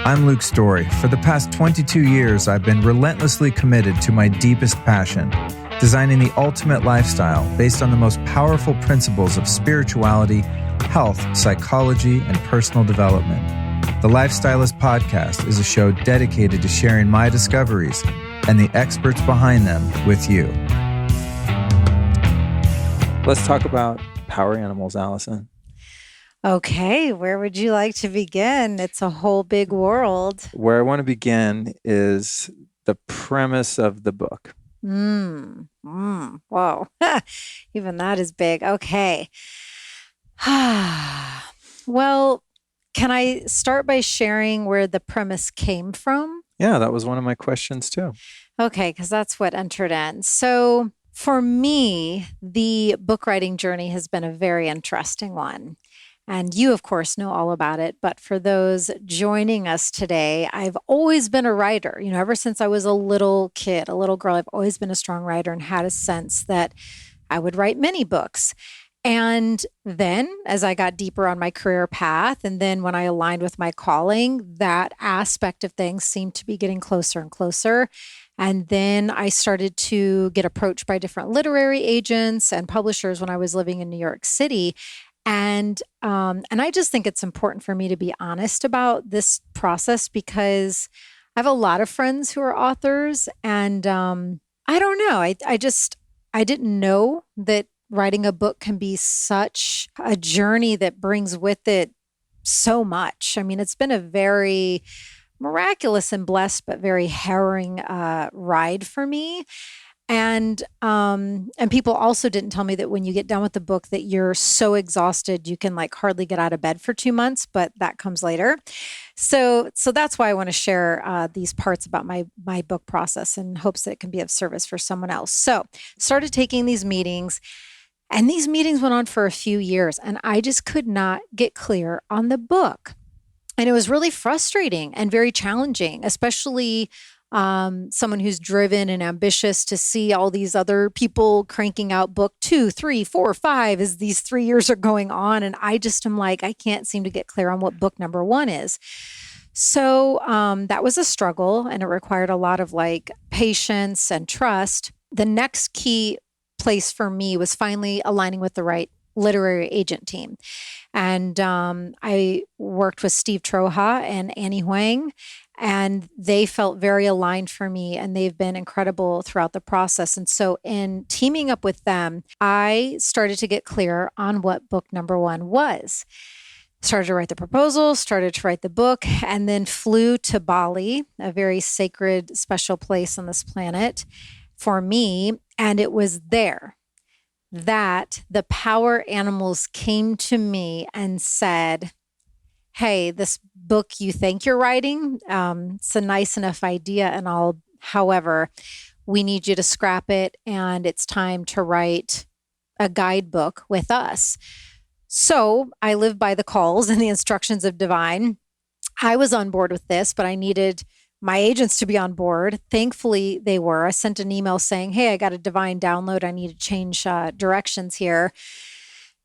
I'm Luke Story. For the past 22 years, I've been relentlessly committed to my deepest passion, designing the ultimate lifestyle based on the most powerful principles of spirituality, health, psychology, and personal development. The Lifestylist Podcast is a show dedicated to sharing my discoveries and the experts behind them with you. Let's talk about power animals, Alyson. Okay, where would you like to begin? It's a whole big world. Where I want to begin is the premise of the book. Whoa. Even that is big. Okay. Well, can I start by sharing where the premise came from? Yeah, that was one of my questions too. Okay, because that's what entered in. So for me, the book writing journey has been a very interesting one. And you, of course, know all about it. But for those joining us today, I've always been a writer. You know, ever since I was a little kid, a little girl, I've always been a strong writer and had a sense that I would write many books. And then as I got deeper on my career path, and then when I aligned with my calling, that aspect of things seemed to be getting closer and closer. And then I started to get approached by different literary agents and publishers when I was living in New York City. And I just think it's important for me to be honest about this process because I have a lot of friends who are authors, and I don't know. I didn't know that writing a book can be such a journey that brings with it so much. I mean, it's been a very miraculous and blessed, but very harrowing ride for me. And people also didn't tell me that when you get done with the book that you're so exhausted you can like hardly get out of bed for 2 months, but that comes later. So that's why I want to share these parts about my book process in hopes that it can be of service for someone else. So started taking these meetings, and these meetings went on for a few years, and I just could not get clear on the book. And it was really frustrating and very challenging, especially someone who's driven and ambitious to see all these other people cranking out book 2, 3, 4, 5 as these 3 years are going on. And I just am like, I can't seem to get clear on what book number 1 is. So that was a struggle, and it required a lot of like patience and trust. The next key place for me was finally aligning with the right literary agent team. And I worked with Steve Troja and Annie Huang, and they felt very aligned for me, and they've been incredible throughout the process. And so in teaming up with them, I started to get clear on what book number 1 was. Started to write the proposal, started to write the book, and then flew to Bali, a very sacred, special place on this planet for me. And it was there that the power animals came to me and said, hey, this book you think you're writing, it's a nice enough idea and all. However, we need you to scrap it, and it's time to write a guidebook with us. So I live by the calls and the instructions of divine. I was on board with this, but I needed my agents to be on board. Thankfully, they were. I sent an email saying, hey, I got a divine download. I need to change directions here.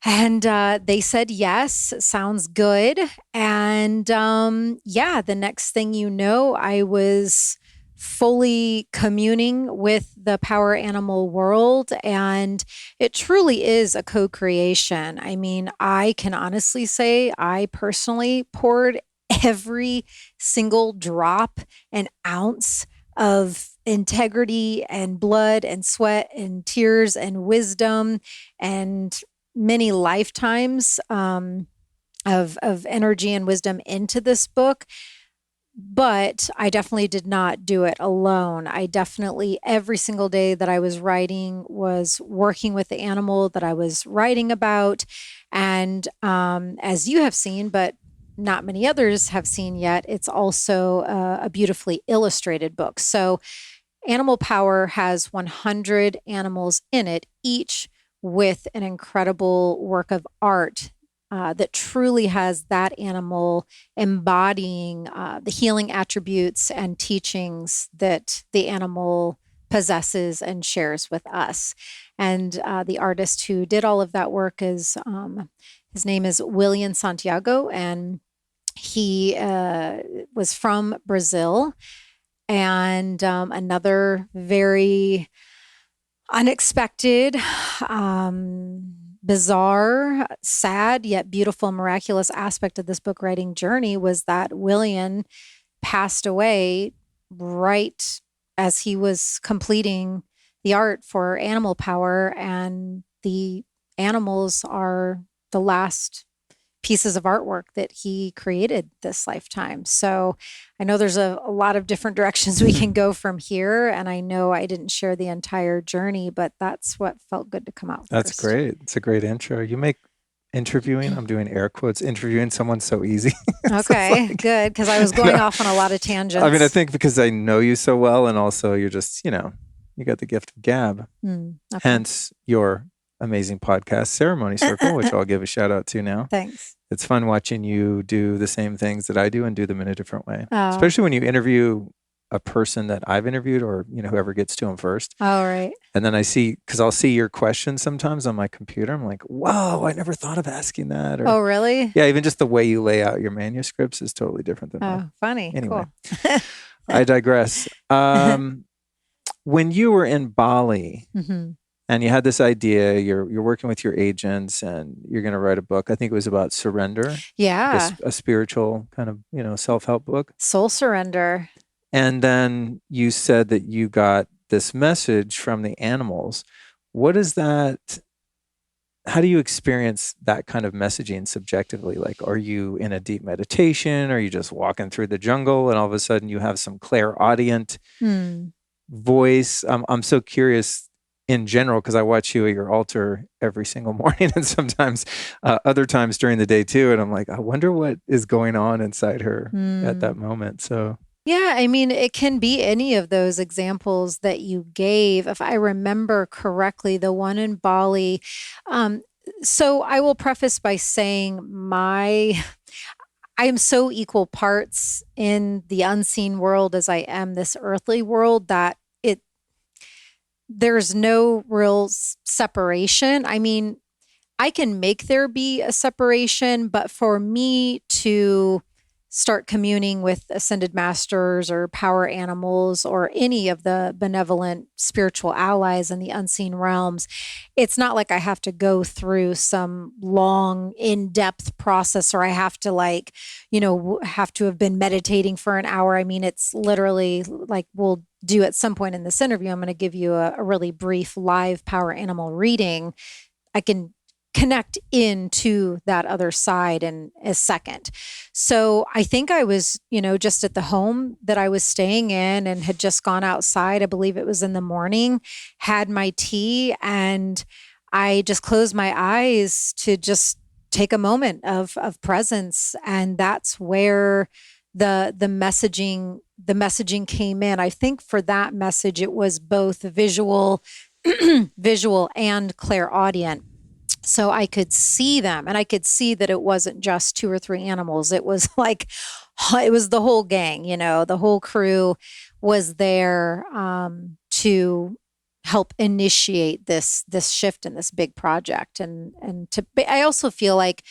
And they said, yes, sounds good. And the next thing you know, I was fully communing with the power animal world. And it truly is a co-creation. I mean, I can honestly say I personally poured every single drop and ounce of integrity and blood and sweat and tears and wisdom and many lifetimes of energy and wisdom into this book. But I definitely did not do it alone. I definitely, every single day that I was writing, was working with the animal that I was writing about. And as you have seen, but not many others have seen yet, it's also a beautifully illustrated book. So Animal Power has 100 animals in it, each with an incredible work of art that truly has that animal embodying the healing attributes and teachings that the animal possesses and shares with us. And the artist who did all of that work is, his name is Willian Santiago, and He was from Brazil, and another very unexpected, bizarre, sad, yet beautiful, miraculous aspect of this book writing journey was that Willian passed away right as he was completing the art for animal power, and the animals are the last pieces of artwork that he created this lifetime. So I know there's a lot of different directions we can go from here. And I know I didn't share the entire journey, but that's what felt good to come out That's first. great. It's a great intro. You make interviewing, I'm doing air quotes, interviewing someone so easy. Okay, like, good. Because I was going off on a lot of tangents. I mean, I think because I know you so well, and also you're just, you got the gift of gab. Okay. Hence your amazing podcast, Ceremony Circle, which I'll give a shout out to now. Thanks. It's fun watching you do the same things that I do and do them in a different way. Especially when you interview a person that I've interviewed, or whoever gets to them first. Oh, right. And then because I'll see your questions sometimes on my computer. I'm like, whoa, I never thought of asking that. Or, oh, really? Yeah, even just the way you lay out your manuscripts is totally different than mine. Funny. Anyway, cool. I digress. When you were in Bali, and you had this idea, you're working with your agents, and you're going to write a book. I think it was about surrender. Yeah. A spiritual kind of, self-help book. Soul surrender. And then you said that you got this message from the animals. What is that? How do you experience that kind of messaging subjectively? Like, are you in a deep meditation? Are you just walking through the jungle and all of a sudden you have some clairaudient voice? I'm so curious in general, because I watch you at your altar every single morning, and sometimes other times during the day too. And I'm like, I wonder what is going on inside her at that moment. So yeah, I mean, it can be any of those examples that you gave. If I remember correctly, the one in Bali. So I will preface by saying I am so equal parts in the unseen world as I am this earthly world that there's no real separation. I mean, I can make there be a separation, but for me to start communing with ascended masters or power animals or any of the benevolent spiritual allies in the unseen realms, it's not like I have to go through some long, in-depth process, or I have to have to have been meditating for an hour. I mean, it's literally like we'll do at some point in this interview, I'm going to give you a really brief live power animal reading. I can connect into that other side in a second. So I think I was, just at the home that I was staying in and had just gone outside. I believe it was in the morning, had my tea, and I just closed my eyes to just take a moment of presence. And that's where the messaging came in. I think for that message, it was both visual and clairaudient. So I could see them, and I could see that it wasn't just 2 or 3 animals. It was it was the whole gang, the whole crew was there to help initiate this shift in this big project. I also feel like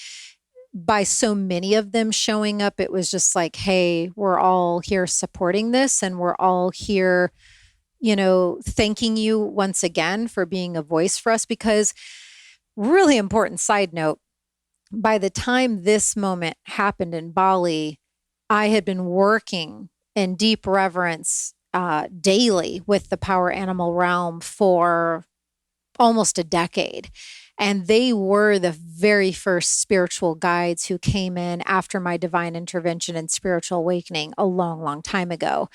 by so many of them showing up, it was just like, hey, we're all here supporting this, and we're all here, thanking you once again for being a voice for us. Because really important side note, by the time this moment happened in Bali, I had been working in deep reverence daily with the power animal realm for almost a decade. And they were the very first spiritual guides who came in after my divine intervention and spiritual awakening a long, long time ago.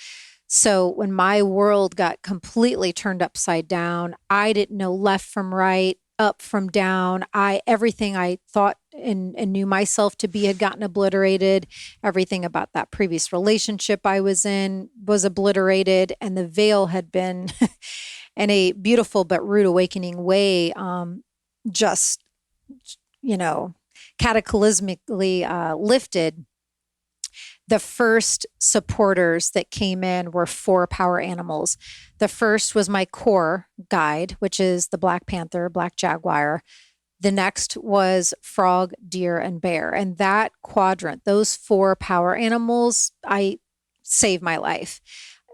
So when my world got completely turned upside down, I didn't know left from right, up from down. Everything I thought and knew myself to be had gotten obliterated. Everything about that previous relationship I was in was obliterated, and the veil had been, in a beautiful but rude awakening way, just, cataclysmically lifted. The first supporters that came in were 4 power animals. The first was my core guide, which is the Black Panther, Black Jaguar. The next was frog, deer, and bear. And that quadrant, those 4 power animals, I saved my life.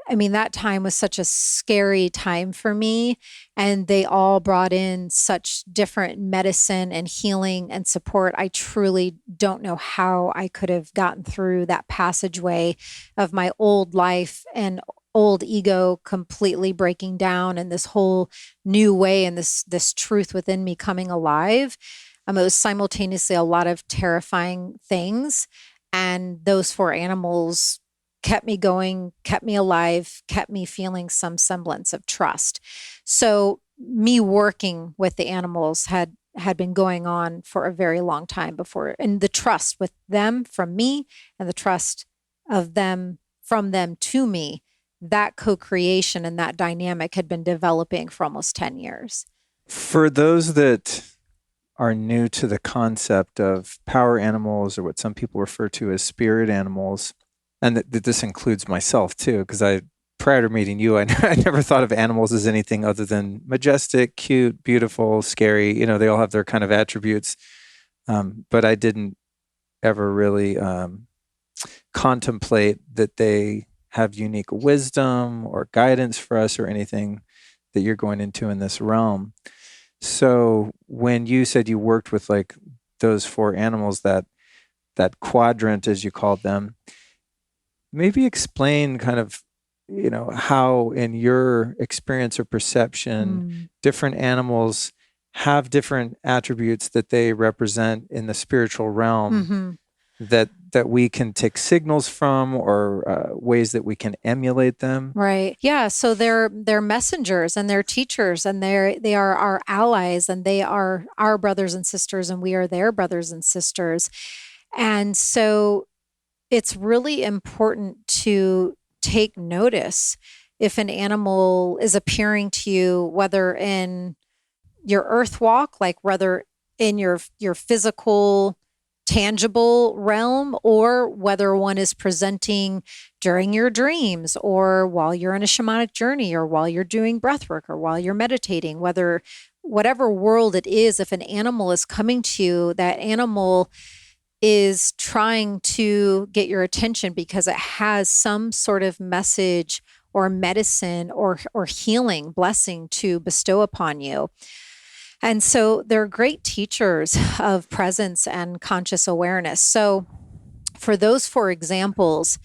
I mean, that time was such a scary time for me. And they all brought in such different medicine and healing and support. I truly don't know how I could have gotten through that passageway of my old life and old ego completely breaking down and this whole new way and this truth within me coming alive. It was simultaneously a lot of terrifying things. And those 4 animals kept me going, kept me alive, kept me feeling some semblance of trust. So me working with the animals had been going on for a very long time before. And the trust with them from me and the trust of them from them to me, that co-creation and that dynamic had been developing for almost 10 years. For those that are new to the concept of power animals, or what some people refer to as spirit animals, and this includes myself too, because prior to meeting you, I never thought of animals as anything other than majestic, cute, beautiful, scary. You know, they all have their kind of attributes. But I didn't ever really contemplate that they have unique wisdom or guidance for us or anything that you're going into in this realm. So when you said you worked with like those 4 animals, that quadrant, as you called them, maybe explain kind of, you know, how in your experience or perception, different animals have different attributes that they represent in the spiritual realm that we can take signals from, or ways that we can emulate them. Right. Yeah. So they're messengers and they're teachers, and they are our allies, and they are our brothers and sisters, and we are their brothers and sisters. And so it's really important to take notice if an animal is appearing to you, whether in your earth walk, like whether in your physical, tangible realm, or whether one is presenting during your dreams, or while you're in a shamanic journey, or while you're doing breath work, or while you're meditating, whatever world it is, if an animal is coming to you, that animal is trying to get your attention because it has some sort of message or medicine or healing blessing to bestow upon you. And so they're great teachers of presence and conscious awareness. So for those 4 examples,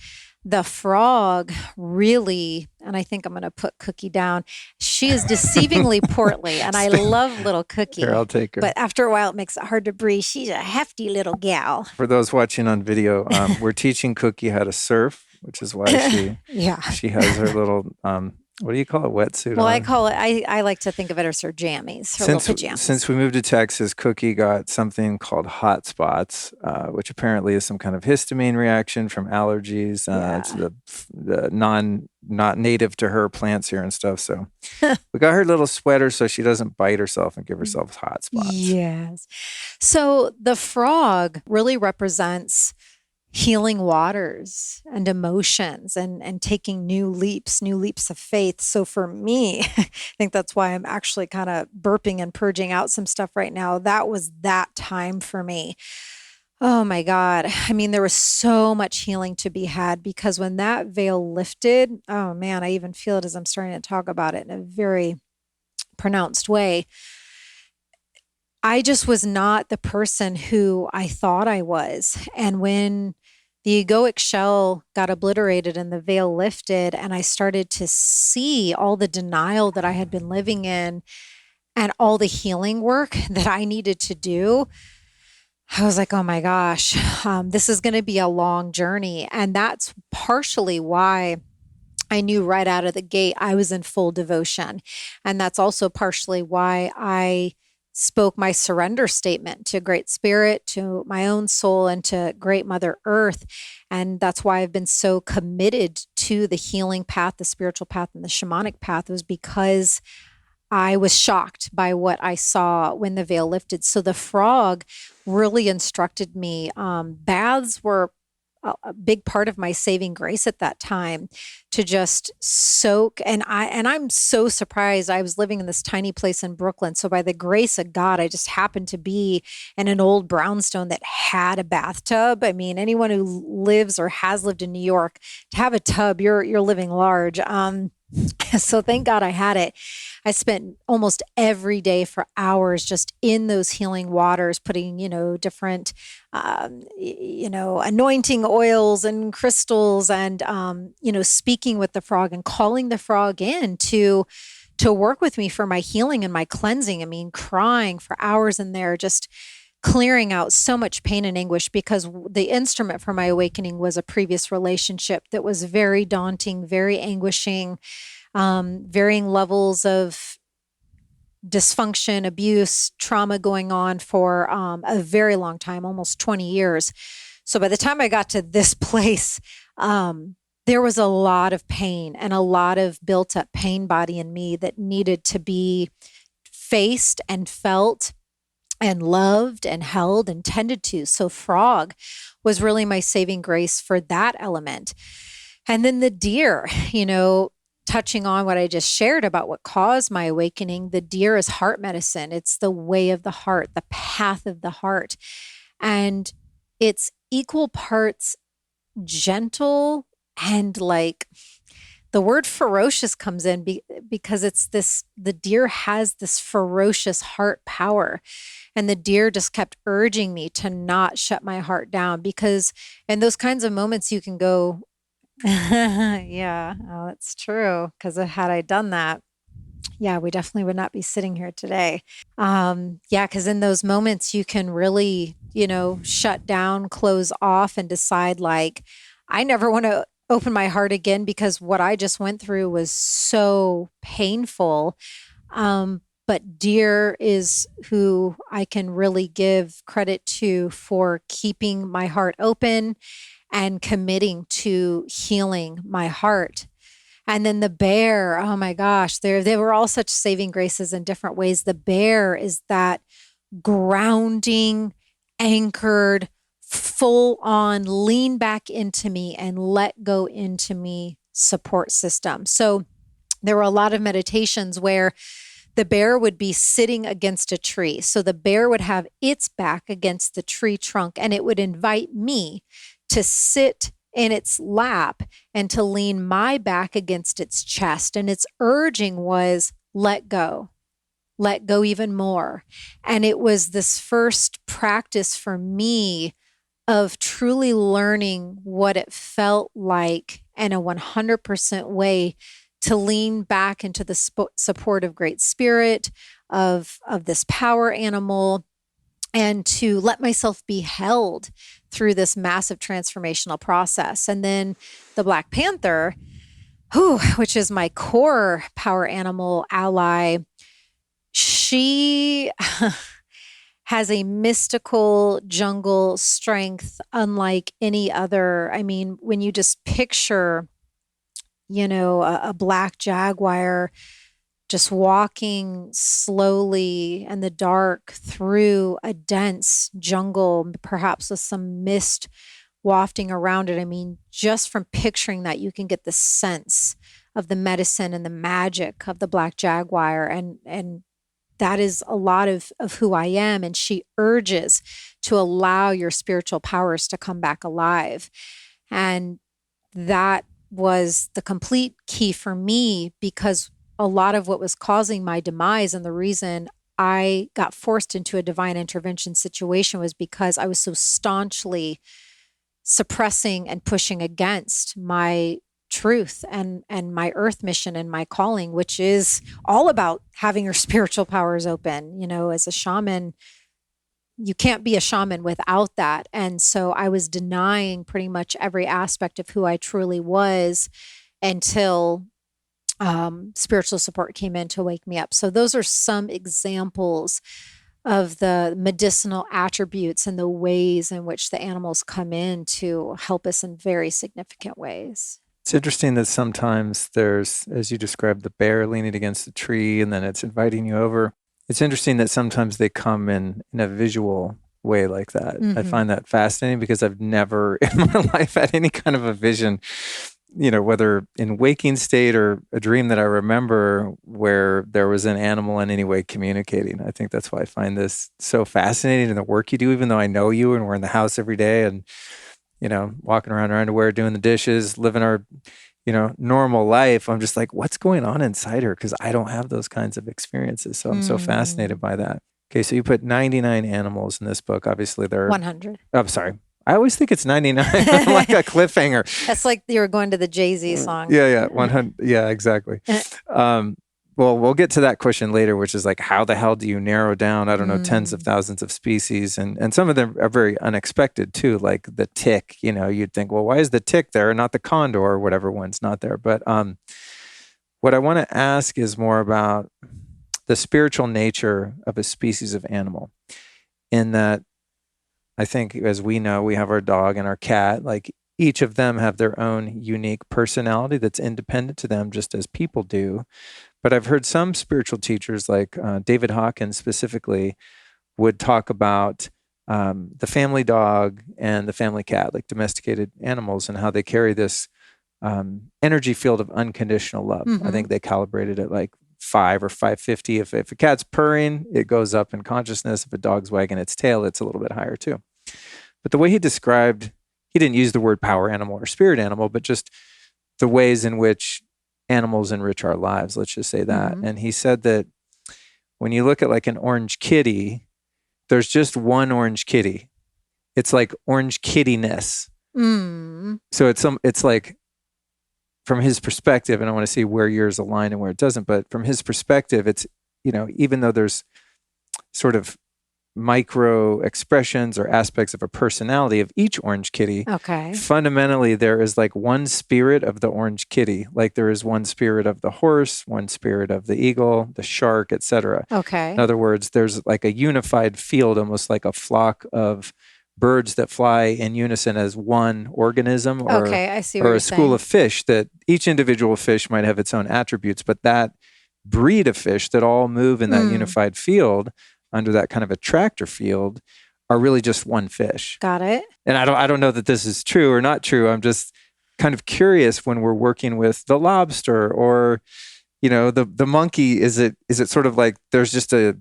the frog really, and I think I'm going to put Cookie down, she is deceivingly portly, and I love little Cookie. Here, I'll take her. But after a while, it makes it hard to breathe. She's a hefty little gal. For those watching on video, we're teaching Cookie how to surf, which is why she has her little, what do you call it, wetsuit Well, on? I call it, I like to think of it as her jammies, her little pajamas. Since we moved to Texas, Cookie got something called hot spots, which apparently is some kind of histamine reaction from allergies. It's the not native to her plants here and stuff. So we got her little sweater so she doesn't bite herself and give herself hot spots. Yes. So the frog really represents healing waters and emotions and taking new leaps of faith. So for me, I think that's why I'm actually kind of burping and purging out some stuff right now. That was that time for me. Oh my God. I mean, there was so much healing to be had, because when that veil lifted, oh man, I even feel it as I'm starting to talk about it in a very pronounced way. I just was not the person who I thought I was. And when the egoic shell got obliterated and the veil lifted, and I started to see all the denial that I had been living in and all the healing work that I needed to do, I was like, oh my gosh, this is going to be a long journey. And that's partially why I knew right out of the gate I was in full devotion. And that's also partially why I spoke my surrender statement to Great Spirit, to my own soul, and to Great Mother Earth. And that's why I've been so committed to the healing path, the spiritual path, and the shamanic path, was because I was shocked by what I saw when the veil lifted. So the frog really instructed me. Baths were a big part of my saving grace at that time, to just soak. And I'm so surprised. I was living in this tiny place in Brooklyn. So by the grace of God, I just happened to be in an old brownstone that had a bathtub. I mean, anyone who lives or has lived in New York, to have a tub, you're living large. So thank God I had it. I spent almost every day for hours just in those healing waters, putting, different, anointing oils and crystals, and, speaking with the frog and calling the frog in to work with me for my healing and my cleansing. I mean, crying for hours in there, just clearing out so much pain and anguish, because the instrument for my awakening was a previous relationship that was very daunting, very anguishing, varying levels of dysfunction, abuse, trauma going on for a very long time, almost 20 years. So by the time I got to this place, there was a lot of pain and a lot of built up pain body in me that needed to be faced and felt and loved and held and tended to. So frog was really my saving grace for that element. And then the deer, touching on what I just shared about what caused my awakening, the deer is heart medicine. It's the way of the heart, the path of the heart. And it's equal parts gentle and like, the word ferocious comes in because the deer has this ferocious heart power. And the deer just kept urging me to not shut my heart down, because in those kinds of moments you can go, yeah, oh, that's true. Because had I done that, yeah, we definitely would not be sitting here today. Because in those moments you can really, shut down, close off, and decide like, I never want to open my heart again because what I just went through was so painful. But deer is who I can really give credit to for keeping my heart open and committing to healing my heart. And then the bear, oh my gosh, they were all such saving graces in different ways. The bear is that grounding, anchored, full on lean back into me and let go into me support system. So there were a lot of meditations where the bear would be sitting against a tree. So the bear would have its back against the tree trunk, and it would invite me to sit in its lap and to lean my back against its chest. And its urging was, let go even more. And it was this first practice for me of truly learning what it felt like in a 100% way to lean back into the support of Great Spirit, of this power animal, and to let myself be held through this massive transformational process. And then the Black Panther, which is my core power animal ally, she has a mystical jungle strength unlike any other. I mean, when you just picture, a black jaguar just walking slowly in the dark through a dense jungle, perhaps with some mist wafting around it. I mean, just from picturing that, you can get the sense of the medicine and the magic of the black jaguar. And that is a lot of who I am. And she urges to allow your spiritual powers to come back alive. And that was the complete key for me, because a lot of what was causing my demise and the reason I got forced into a divine intervention situation was because I was so staunchly suppressing and pushing against my truth and my earth mission and my calling, which is all about having your spiritual powers open. As a shaman, you can't be a shaman without that. And so I was denying pretty much every aspect of who I truly was until spiritual support came in to wake me up. So those are some examples of the medicinal attributes and the ways in which the animals come in to help us in very significant ways. It's interesting that sometimes there's, as you described, the bear leaning against the tree and then it's inviting you over. It's interesting that sometimes they come in a visual way like that. I Mm-hmm. find that fascinating because I've never in my life had any kind of a vision, whether in waking state or a dream that I remember where there was an animal in any way communicating. I think that's why I find this so fascinating in the work you do, even though I know you and we're in the house every day and, walking around in our underwear, doing the dishes, living our, normal life. I'm just like, what's going on inside her? Because I don't have those kinds of experiences. So I'm so fascinated by that. Okay, so you put 99 animals in this book. Obviously, there are 100. Oh, I'm sorry. I always think it's 99, like a cliffhanger. That's like you were going to the Jay-Z song. Yeah, 100. Yeah, exactly. Well, we'll get to that question later, which is like, how the hell do you narrow down, I don't know, tens of thousands of species? And some of them are very unexpected too, like the tick. You'd think, well, why is the tick there and not the condor or whatever one's not there? But what I want to ask is more about the spiritual nature of a species of animal, in that I think, as we know, we have our dog and our cat, like each of them have their own unique personality that's independent to them, just as people do. But I've heard some spiritual teachers, like David Hawkins specifically, would talk about the family dog and the family cat, like domesticated animals, and how they carry this energy field of unconditional love. I think they calibrated it like 5 or 550. If a cat's purring, it goes up in consciousness. If a dog's wagging its tail, it's a little bit higher too. But the way he described, he didn't use the word power animal or spirit animal, but just the ways in which animals enrich our lives, let's just say that. And he said that when you look at like an orange kitty, there's just one orange kitty. It's like orange kittiness. So it's like, from his perspective, and I want to see where yours align and where it doesn't, but from his perspective, it's, even though there's sort of micro expressions or aspects of a personality of each orange kitty, okay, fundamentally there is like one spirit of the orange kitty, like there is one spirit of the horse, one spirit of the eagle, the shark, etc. Okay. In other words, there's like a unified field, almost like a flock of birds that fly in unison as one organism, or, okay, I see or a school of fish, that each individual fish might have its own attributes, but that breed of fish that all move in that unified field under that kind of attractor field are really just one fish. Got it. And I don't know that this is true or not true. I'm just kind of curious when we're working with the lobster or, the monkey. Is it sort of like there's just a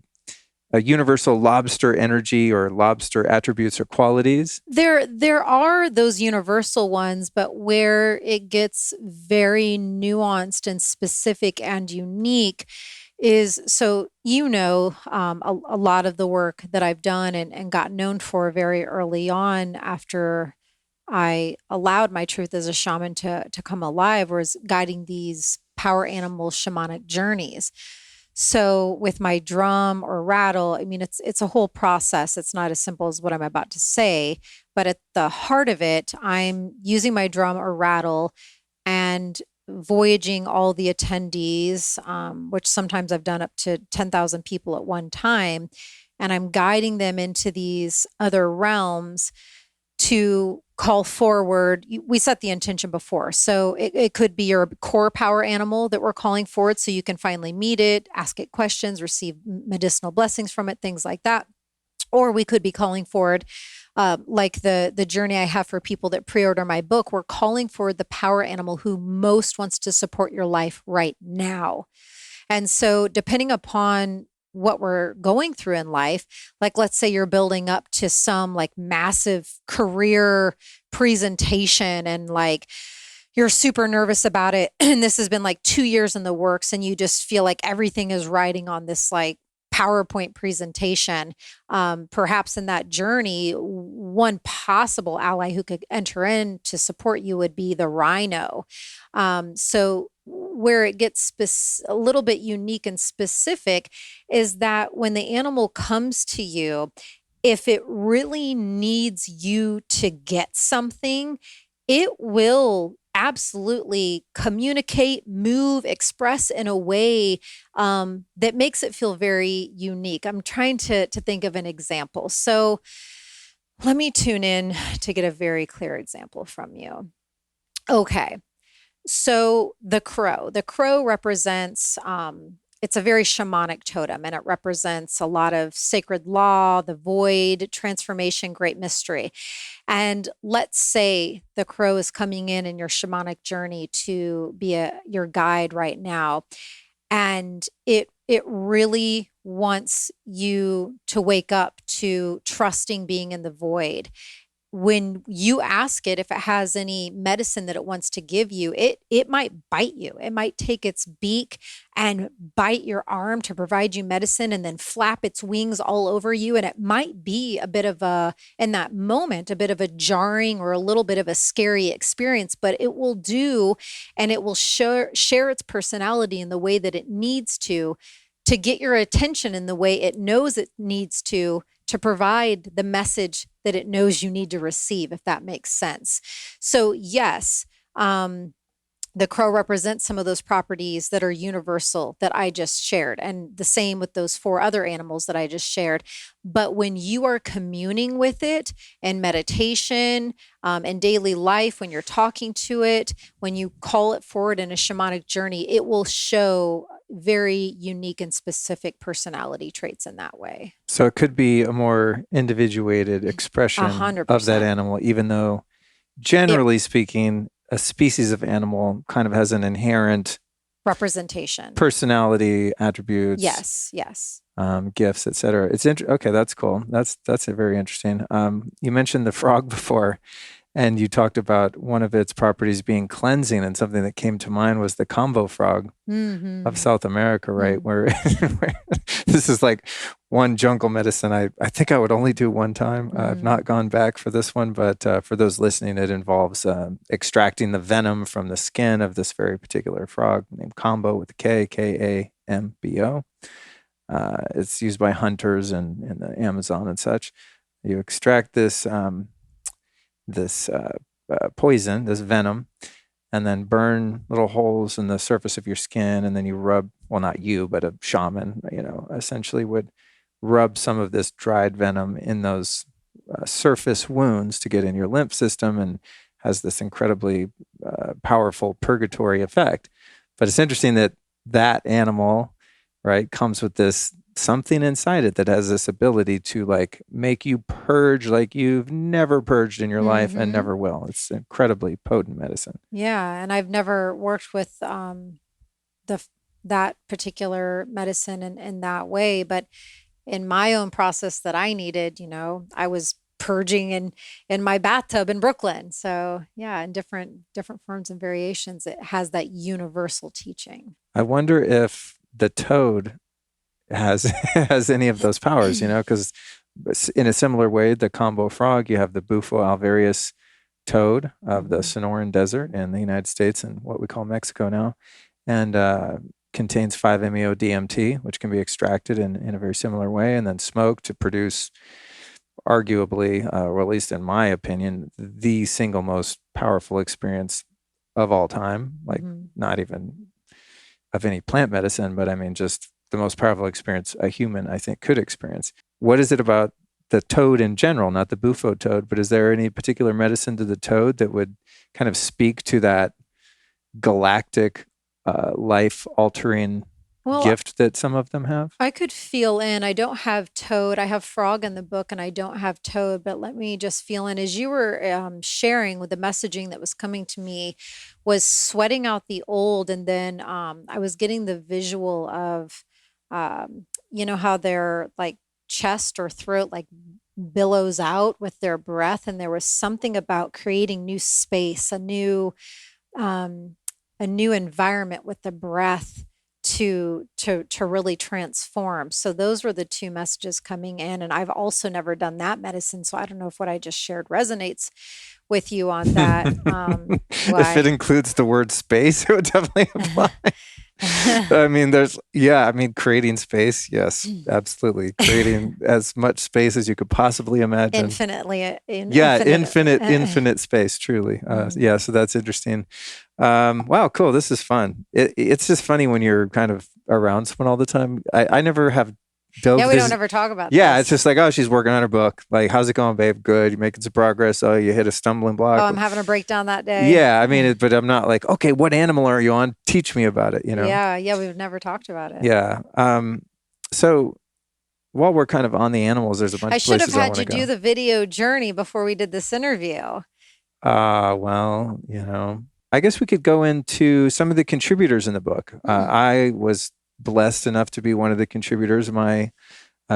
universal lobster energy or lobster attributes or qualities? There are those universal ones, but where it gets very nuanced and specific and unique is, so a lot of the work that I've done and got known for very early on after I allowed my truth as a shaman to come alive was guiding these power animal shamanic journeys. So with my drum or rattle, I mean, it's a whole process. It's not as simple as what I'm about to say, but at the heart of it, I'm using my drum or rattle and voyaging all the attendees, which sometimes I've done up to 10,000 people at one time. And I'm guiding them into these other realms to call forward. We set the intention before. So it could be your core power animal that we're calling forward so you can finally meet it, ask it questions, receive medicinal blessings from it, things like that. Or we could be calling forward, like the journey I have for people that pre-order my book, we're calling forward the power animal who most wants to support your life right now. And so depending upon what we're going through in life, like let's say you're building up to some like massive career presentation and like you're super nervous about it, and this has been like 2 years in the works, and you just feel like everything is riding on this like PowerPoint presentation. Perhaps in that journey, one possible ally who could enter in to support you would be the rhino. So where it gets a little bit unique and specific is that when the animal comes to you, if it really needs you to get something, it will absolutely communicate, move, express in a way that makes it feel very unique. I'm trying to think of an example. So let me tune in to get a very clear example from you. Okay. So the crow represents, it's a very shamanic totem, and it represents a lot of sacred law, the void, transformation, great mystery. And let's say the crow is coming in your shamanic journey to be your guide right now, and it really wants you to wake up to trusting being in the void. When you ask it if it has any medicine that it wants to give you, it might bite you. It might take its beak and bite your arm to provide you medicine, and then flap its wings all over you. And it might be a bit of in that moment, a bit of a jarring or a little bit of a scary experience, but it will do, and it will share its personality in the way that it needs to get your attention in the way it knows it needs to provide the message that it knows you need to receive, if that makes sense. So yes, the crow represents some of those properties that are universal that I just shared, and the same with those 4 other animals that I just shared. But when you are communing with it in meditation, in daily life, when you're talking to it, when you call it forward in a shamanic journey, it will show very unique and specific personality traits in that way. So it could be a more individuated expression 100%. of that animal, even though generally speaking, a species of animal kind of has an inherent representation, personality, attributes, yes, gifts, etc. It's okay. That's cool. That's a very interesting. You mentioned the frog before, and you talked about one of its properties being cleansing, and something that came to mind was the combo frog of South America, right? Where this is like one jungle medicine I think I would only do one time. I've not gone back for this one, but for those listening, it involves extracting the venom from the skin of this very particular frog named Combo with a K, Kambo. It's used by hunters in the Amazon and such. You extract this poison, this venom, and then burn little holes in the surface of your skin, and then you rub, well, not you, but a shaman, essentially would rub some of this dried venom in those surface wounds to get in your lymph system, and has this incredibly powerful purgatory effect. But it's interesting that animal, right, comes with this something inside it that has this ability to like make you purge like you've never purged in your life and never will. It's incredibly potent medicine. Yeah, and I've never worked with that particular medicine in that way, but in my own process that I needed, I was purging in my bathtub in Brooklyn. So yeah, in different forms and variations, it has that universal teaching. I wonder if the toad has any of those powers, because in a similar way, the combo frog, you have the Bufo alvarius toad of the Sonoran Desert in the United States and what we call Mexico now, and contains 5-MeO-DMT, which can be extracted in a very similar way and then smoked to produce arguably, or at least in my opinion, the single most powerful experience of all time, like not even of any plant medicine, but I mean just the most powerful experience a human, I think, could experience. What is it about the toad in general, not the Bufo toad, but is there any particular medicine to the toad that would kind of speak to that galactic, life-altering gift that some of them have? I could feel in. I don't have toad. I have frog in the book, and I don't have toad, but let me just feel in. As you were sharing with the messaging that was coming to me, was sweating out the old, and then I was getting the visual of how their like chest or throat like billows out with their breath, and there was something about creating new space, a new environment with the breath to really transform. So those were the 2 messages coming in, and I've also never done that medicine, so I don't know if what I just shared resonates with you on that. If it includes the word space, it would definitely apply. I mean, creating space. Yes, absolutely. Creating as much space as you could possibly imagine. Infinitely. Infinite space, truly. Yeah, so that's interesting. Wow, cool. This is fun. It's just funny when you're kind of around someone all the time. I never have dove Yeah, we this. don't ever talk about Yeah, this. it's just like, oh, she's working on her book. Like, how's it going, babe? Good. You're making some progress. Oh, you hit a stumbling block. Oh, I'm having a breakdown that day. Yeah, I mean, but I'm not like, okay, what animal are you on? Teach me about it, you know? Yeah, we've never talked about it. Yeah. So while we're kind of on the animals, there's a bunch I of should have places I had want you to go. do the video journey before we did this interview. Well, you know, I guess we could go into some of the contributors in the book. I was blessed enough to be one of the contributors. My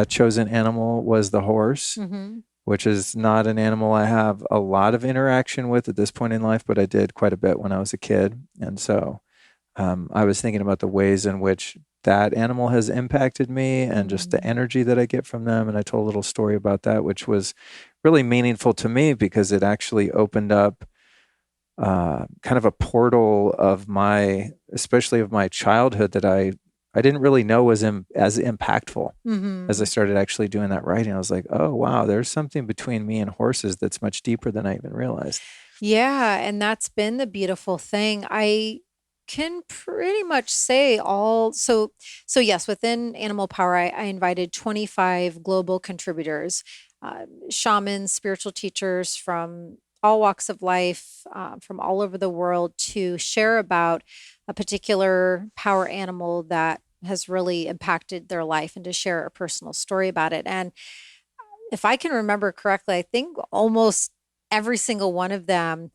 chosen animal was the horse, which is not an animal I have a lot of interaction with at this point in life, but I did quite a bit when I was a kid. And so I was thinking about the ways in which that animal has impacted me and just the energy that I get from them. And I told a little story about that, which was really meaningful to me because it actually opened up kind of a portal of especially of my childhood that I didn't really know was as impactful. As I started actually doing that writing, I was like, oh, wow, there's something between me and horses that's much deeper than I even realized. Yeah, and that's been the beautiful thing. I can pretty much say so yes, within Animal Power, I invited 25 global contributors, shamans, spiritual teachers from all walks of life, from all over the world to share about a particular power animal that has really impacted their life and to share a personal story about it. And if I can remember correctly, I think almost every single one of them,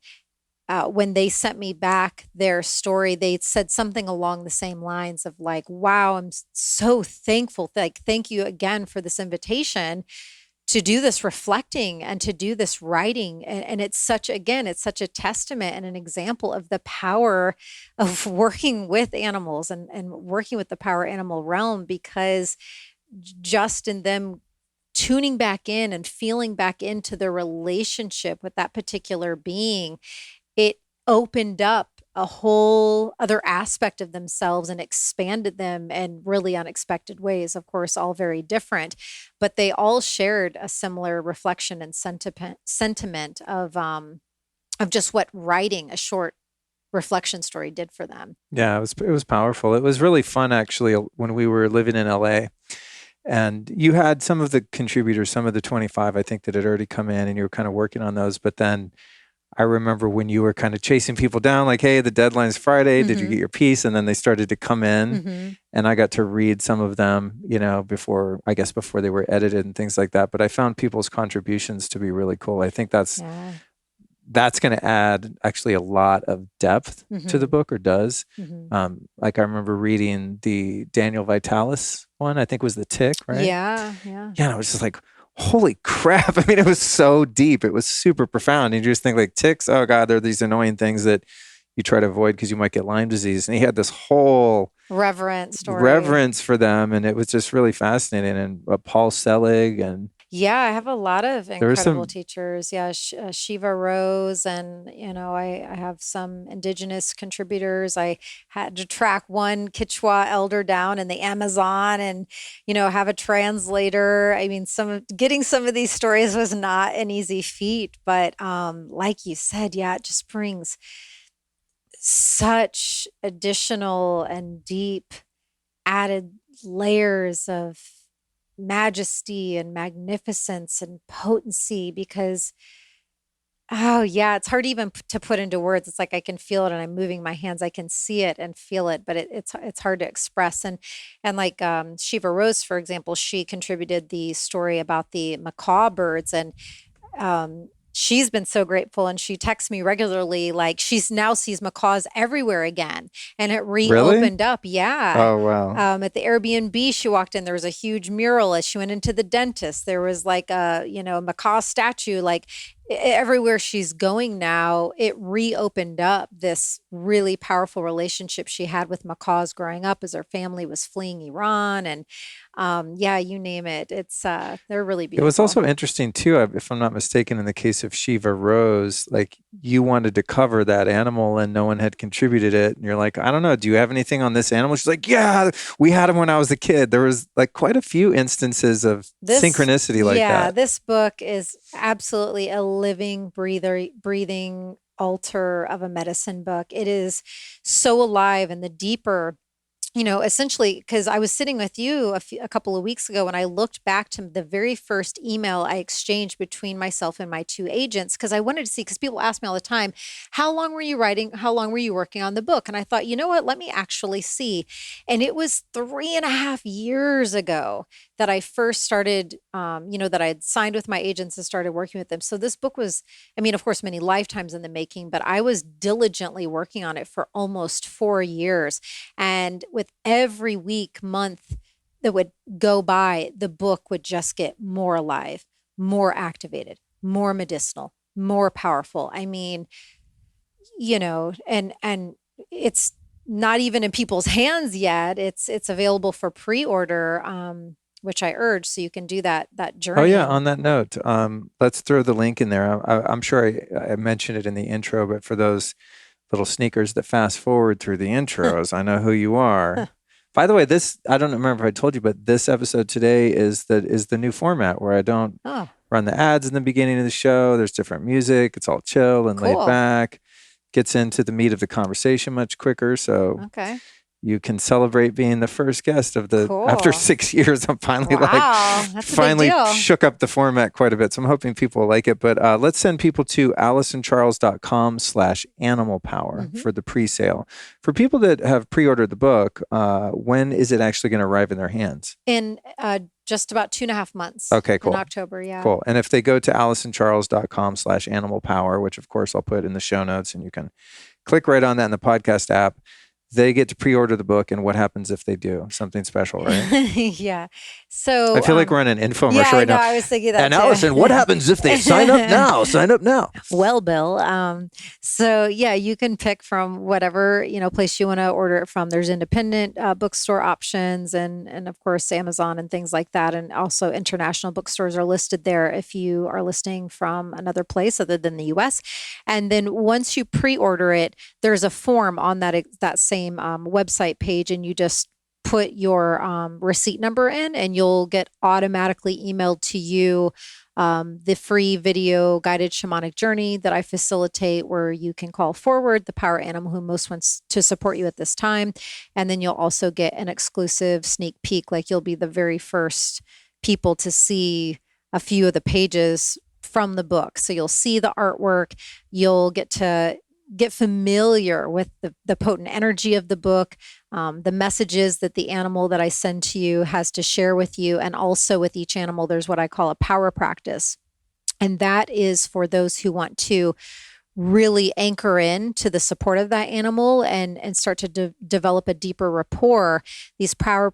when they sent me back their story, they said something along the same lines of like, wow, I'm so thankful. Like, thank you again for this invitation to do this reflecting and to do this writing. And it's such a testament and an example of the power of working with animals and working with the power animal realm, because just in them tuning back in and feeling back into their relationship with that particular being, it opened up a whole other aspect of themselves and expanded them in really unexpected ways. Of course, all very different, but they all shared a similar reflection and sentiment of just what writing a short reflection story did for them. Yeah, it was powerful. It was really fun actually when we were living in LA. And you had some of the contributors, some of the 25, I think, that had already come in and you were kind of working on those. But then I remember when you were kind of chasing people down, like, hey, the deadline's Friday. Did you get your piece? And then they started to come in and I got to read some of them, you know, before they were edited and things like that. But I found people's contributions to be really cool. I think that's going to add actually a lot of depth to the book, or does. Like I remember reading the Daniel Vitalis one, I think was The Tick, right? Yeah. Yeah, and I was just like, holy crap. I mean, it was so deep. It was super profound. And you just think like ticks, oh God, they're these annoying things that you try to avoid because you might get Lyme disease. And he had this whole reverence for them. And it was just really fascinating. And Paul Selig and yeah, I have a lot of incredible teachers. Yeah, Shiva Rose, and I have some indigenous contributors. I had to track one Quechua elder down in the Amazon, and have a translator. I mean, getting some of these stories was not an easy feat, but like you said, yeah, it just brings such additional and deep added layers of majesty and magnificence and potency, because it's hard even to put into words. It's like I can feel it and I'm moving my hands, I can see it and feel it, but it's hard to express. And like Shiva Rose, for example, she contributed the story about the macaw birds, and she's been so grateful, and she texts me regularly, like she's now sees macaws everywhere again, and it reopened up. Yeah. Oh, wow. At the Airbnb she walked in, there was a huge mural. As she went into the dentist, there was like a macaw statue. Like everywhere she's going now, it reopened up this really powerful relationship she had with macaws growing up as her family was fleeing Iran. And you name it. It's they're really beautiful. It was also interesting too, if I'm not mistaken, in the case of Shiva Rose, like you wanted to cover that animal and no one had contributed it. And you're like, I don't know, do you have anything on this animal? She's like, yeah, we had him when I was a kid. There was like quite a few instances of synchronicity like that. Yeah, this book is absolutely a living, breathing altar of a medicine book. It is so alive, and the deeper essentially, because I was sitting with you a couple of weeks ago and I looked back to the very first email I exchanged between myself and my two agents, because I wanted to see, because people ask me all the time, how long were you writing? How long were you working on the book? And I thought, you know what, let me actually see. And it was 3.5 years ago that I first started, that I had signed with my agents and started working with them. So this book was, of course, many lifetimes in the making, but I was diligently working on it for almost 4 years. And with every week, month that would go by, the book would just get more alive, more activated, more medicinal, more powerful. And it's not even in people's hands yet. It's available for pre-order, which I urge, so you can do that journey. Oh yeah. On that note, let's throw the link in there. I'm sure I mentioned it in the intro, but for those little sneakers that fast forward through the intros, I know who you are. By the way, I don't remember if I told you, but this episode today is the new format where I don't run the ads in the beginning of the show. There's different music. It's all chill and laid back. Gets into the meat of the conversation much quicker. So you can celebrate being the first guest of after 6 years. I'm finally shook up the format quite a bit. So I'm hoping people will like it. But let's send people to AlysonCharles.com/animal power for the pre-sale. For people that have pre-ordered the book, when is it actually going to arrive in their hands? In just about 2.5 months. Okay, cool. In October, yeah. Cool. And if they go to AlysonCharles.com/animal power, which of course I'll put in the show notes, and you can click right on that in the podcast app, they get to pre-order the book. And what happens if they do? Something special, right? Yeah. So I feel like we're on an infomercial right now. I was thinking that. And too. Alyson, what happens if they sign up now? Sign up now. Well, Bill. So yeah, you can pick from whatever place you want to order it from. There's independent bookstore options, and of course Amazon and things like that, and also international bookstores are listed there if you are listening from another place other than the U.S. And then once you pre-order it, there's a form on that same website page, and you just put your receipt number in, and you'll get automatically emailed to you the free video guided shamanic journey that I facilitate, where you can call forward the power animal who most wants to support you at this time. And then you'll also get an exclusive sneak peek, like you'll be the very first people to see a few of the pages from the book. So you'll see the artwork, you'll get to get familiar with the potent energy of the book, the messages that the animal that I send to you has to share with you. And also with each animal, there's what I call a power practice. And that is for those who want to really anchor in to the support of that animal and start to develop a deeper rapport. These power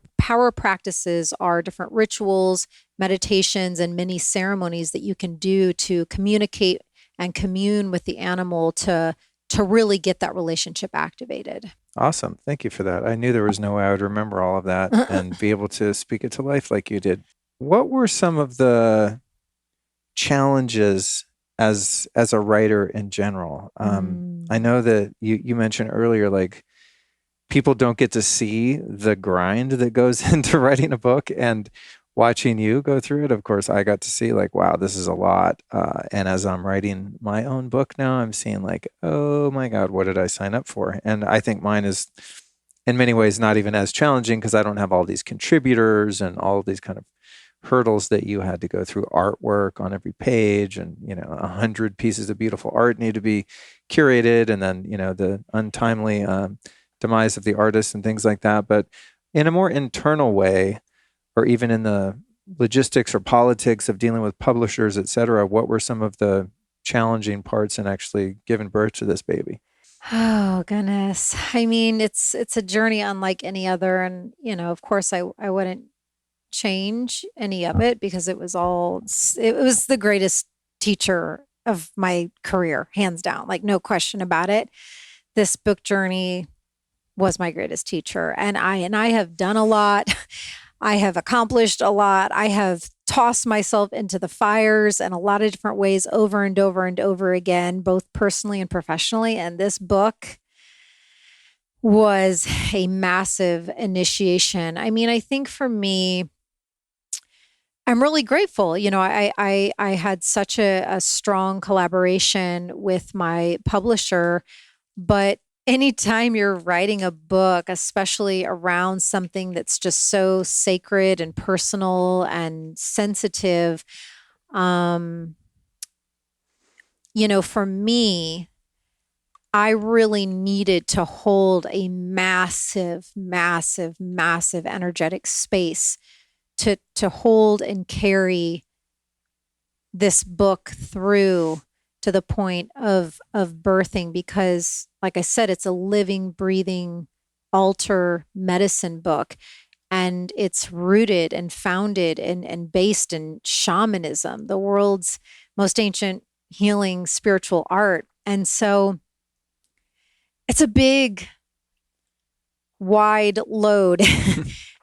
practices are different rituals, meditations, and mini ceremonies that you can do to communicate and commune with the animal to really get that relationship activated. Awesome. Thank you for that. I knew there was no way I would remember all of that and be able to speak it to life like you did. What were some of the challenges as a writer in general? I know that you mentioned earlier, like, people don't get to see the grind that goes into writing a book, and watching you go through it, of course, I got to see, like, wow, this is a lot. And as I'm writing my own book now, I'm seeing, like, oh my God, what did I sign up for? And I think mine is in many ways not even as challenging, because I don't have all these contributors and all of these kind of hurdles that you had to go through. Artwork on every page, and 100 pieces of beautiful art need to be curated, and then the untimely demise of the artist and things like that. But in a more internal way, or even in the logistics or politics of dealing with publishers, et cetera, what were some of the challenging parts in actually giving birth to this baby? Oh, goodness. It's a journey unlike any other. And, of course, I wouldn't change any of it, because it was the greatest teacher of my career, hands down, like no question about it. This book journey was my greatest teacher. And I have done a lot. I have accomplished a lot. I have tossed myself into the fires in a lot of different ways over and over and over again, both personally and professionally. And this book was a massive initiation. I think for me, I'm really grateful. I had such a strong collaboration with my publisher, but anytime you're writing a book, especially around something that's just so sacred and personal and sensitive, um, for me, I really needed to hold a massive, massive, massive energetic space to hold and carry this book through to the point of birthing, because like I said, it's a living, breathing altar medicine book, and it's rooted and founded and based in shamanism, the world's most ancient healing spiritual art. And so it's a big, wide load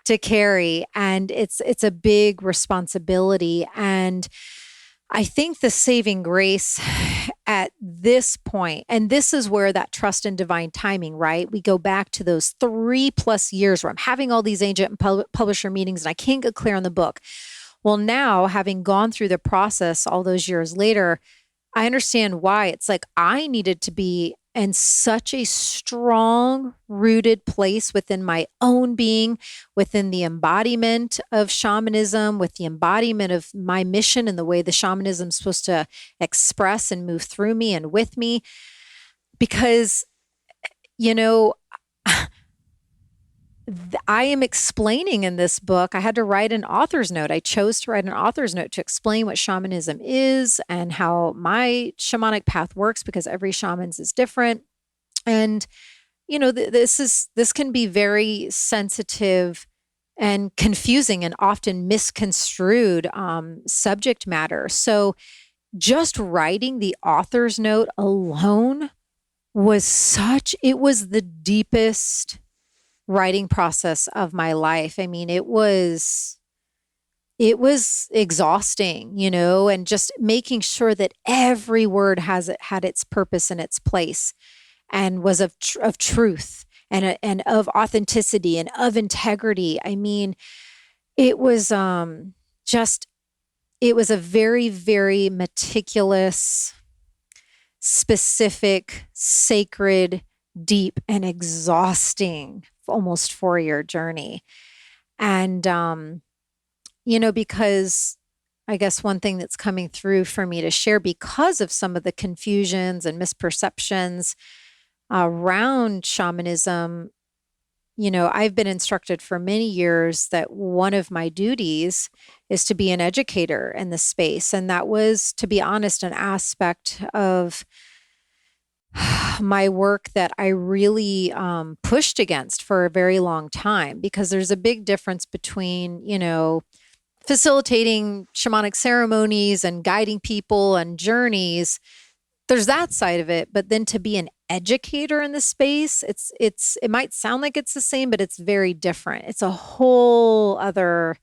to carry, and it's a big responsibility. And I think the saving grace at this point, and this is where that trust in divine timing, right? We go back to those 3+ years where I'm having all these agent and publisher meetings and I can't get clear on the book. Well, now having gone through the process all those years later, I understand why. It's like I needed to be in such a strong, rooted place within my own being, within the embodiment of shamanism, with the embodiment of my mission and the way the shamanism is supposed to express and move through me and with me. Because, I am explaining in this book, I had to write an author's note. I chose to write an author's note to explain what shamanism is and how my shamanic path works, because every shaman's is different. And, this can be very sensitive and confusing and often misconstrued subject matter. So just writing the author's note alone it was the deepest writing process of my life. I mean, it was exhausting, and just making sure that every word had its purpose and its place, and was of truth and of authenticity and of integrity. I mean, it was it was a very, very meticulous, specific, sacred, deep, and exhausting almost 4-year journey. And, because I guess one thing that's coming through for me to share, because of some of the confusions and misperceptions around shamanism, I've been instructed for many years that one of my duties is to be an educator in the space. And that was, to be honest, an aspect of my work that I really pushed against for a very long time, because there's a big difference between, facilitating shamanic ceremonies and guiding people and journeys. There's that side of it, but then to be an educator in the space, it might sound like it's the same, but it's very different. It's a whole other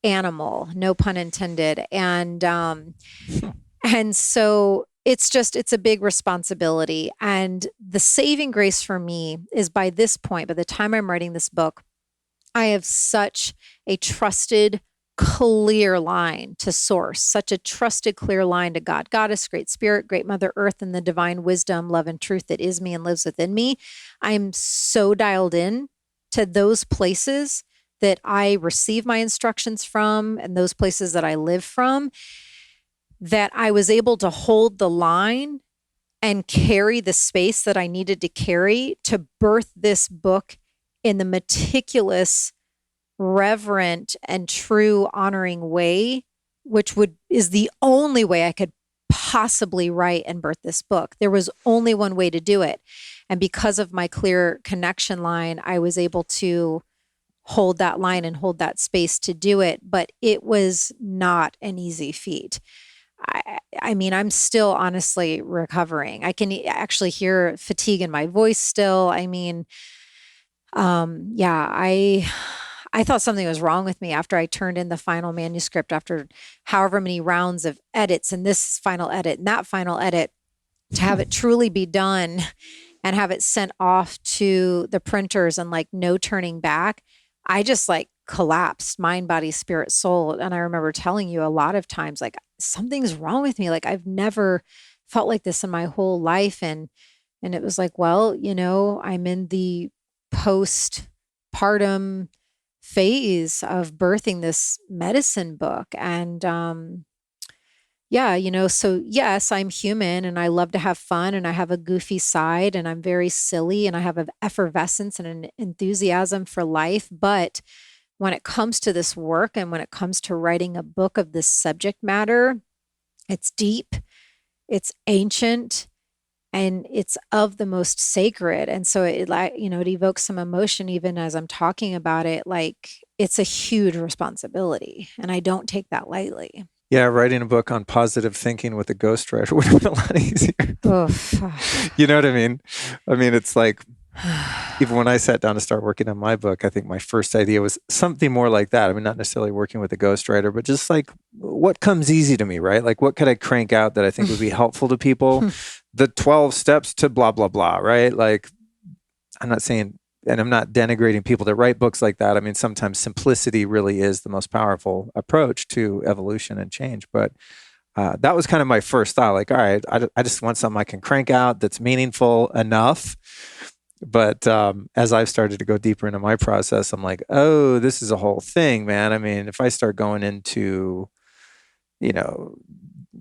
animal, no pun intended. And so it's a big responsibility. And the saving grace for me is, by this point, by the time I'm writing this book, I have such a trusted, clear line to source, such a trusted, clear line to God, Goddess, Great Spirit, Great Mother Earth, and the divine wisdom, love, and truth that is me and lives within me. I'm so dialed in to those places that I receive my instructions from, and those places that I live from, that I was able to hold the line and carry the space that I needed to carry to birth this book in the meticulous, reverent, and true honoring way, which is the only way I could possibly write and birth this book. There was only one way to do it. And because of my clear connection line, I was able to hold that line and hold that space to do it. But it was not an easy feat. I mean, I'm still honestly recovering. I can actually hear fatigue in my voice still. I mean, I thought something was wrong with me after I turned in the final manuscript, after however many rounds of edits, and this final edit and that final edit, to have it truly be done and have it sent off to the printers and no turning back. I just collapsed, mind, body, spirit, soul. And I remember telling you a lot of times, something's wrong with me. I've never felt like this in my whole life. And And it was like, well, I'm in the postpartum phase of birthing this medicine book. And so yes, I'm human and I love to have fun and I have a goofy side and I'm very silly and I have an effervescence and an enthusiasm for life. But when it comes to this work and when it comes to writing a book of this subject matter, it's deep, it's ancient, and it's of the most sacred. And so it evokes some emotion even as I'm talking about it. Like, it's a huge responsibility and I don't take that lightly. Yeah, writing a book on positive thinking with a ghostwriter would have been a lot easier. You know what I mean? I mean, it's like, even when I sat down to start working on my book, I think my first idea was something more like that. I mean, not necessarily working with a ghostwriter, but just like, what comes easy to me, right? Like, what could I crank out that I think would be helpful to people? The 12 steps to blah, blah, blah, right? Like, I'm not saying, and I'm not denigrating people that write books like that. I mean, sometimes simplicity really is the most powerful approach to evolution and change. But that was kind of my first thought. Like, all right, I just want something I can crank out that's meaningful enough. But as I've started to go deeper into my process, I'm like, oh, this is a whole thing, man. I mean, if I start going into,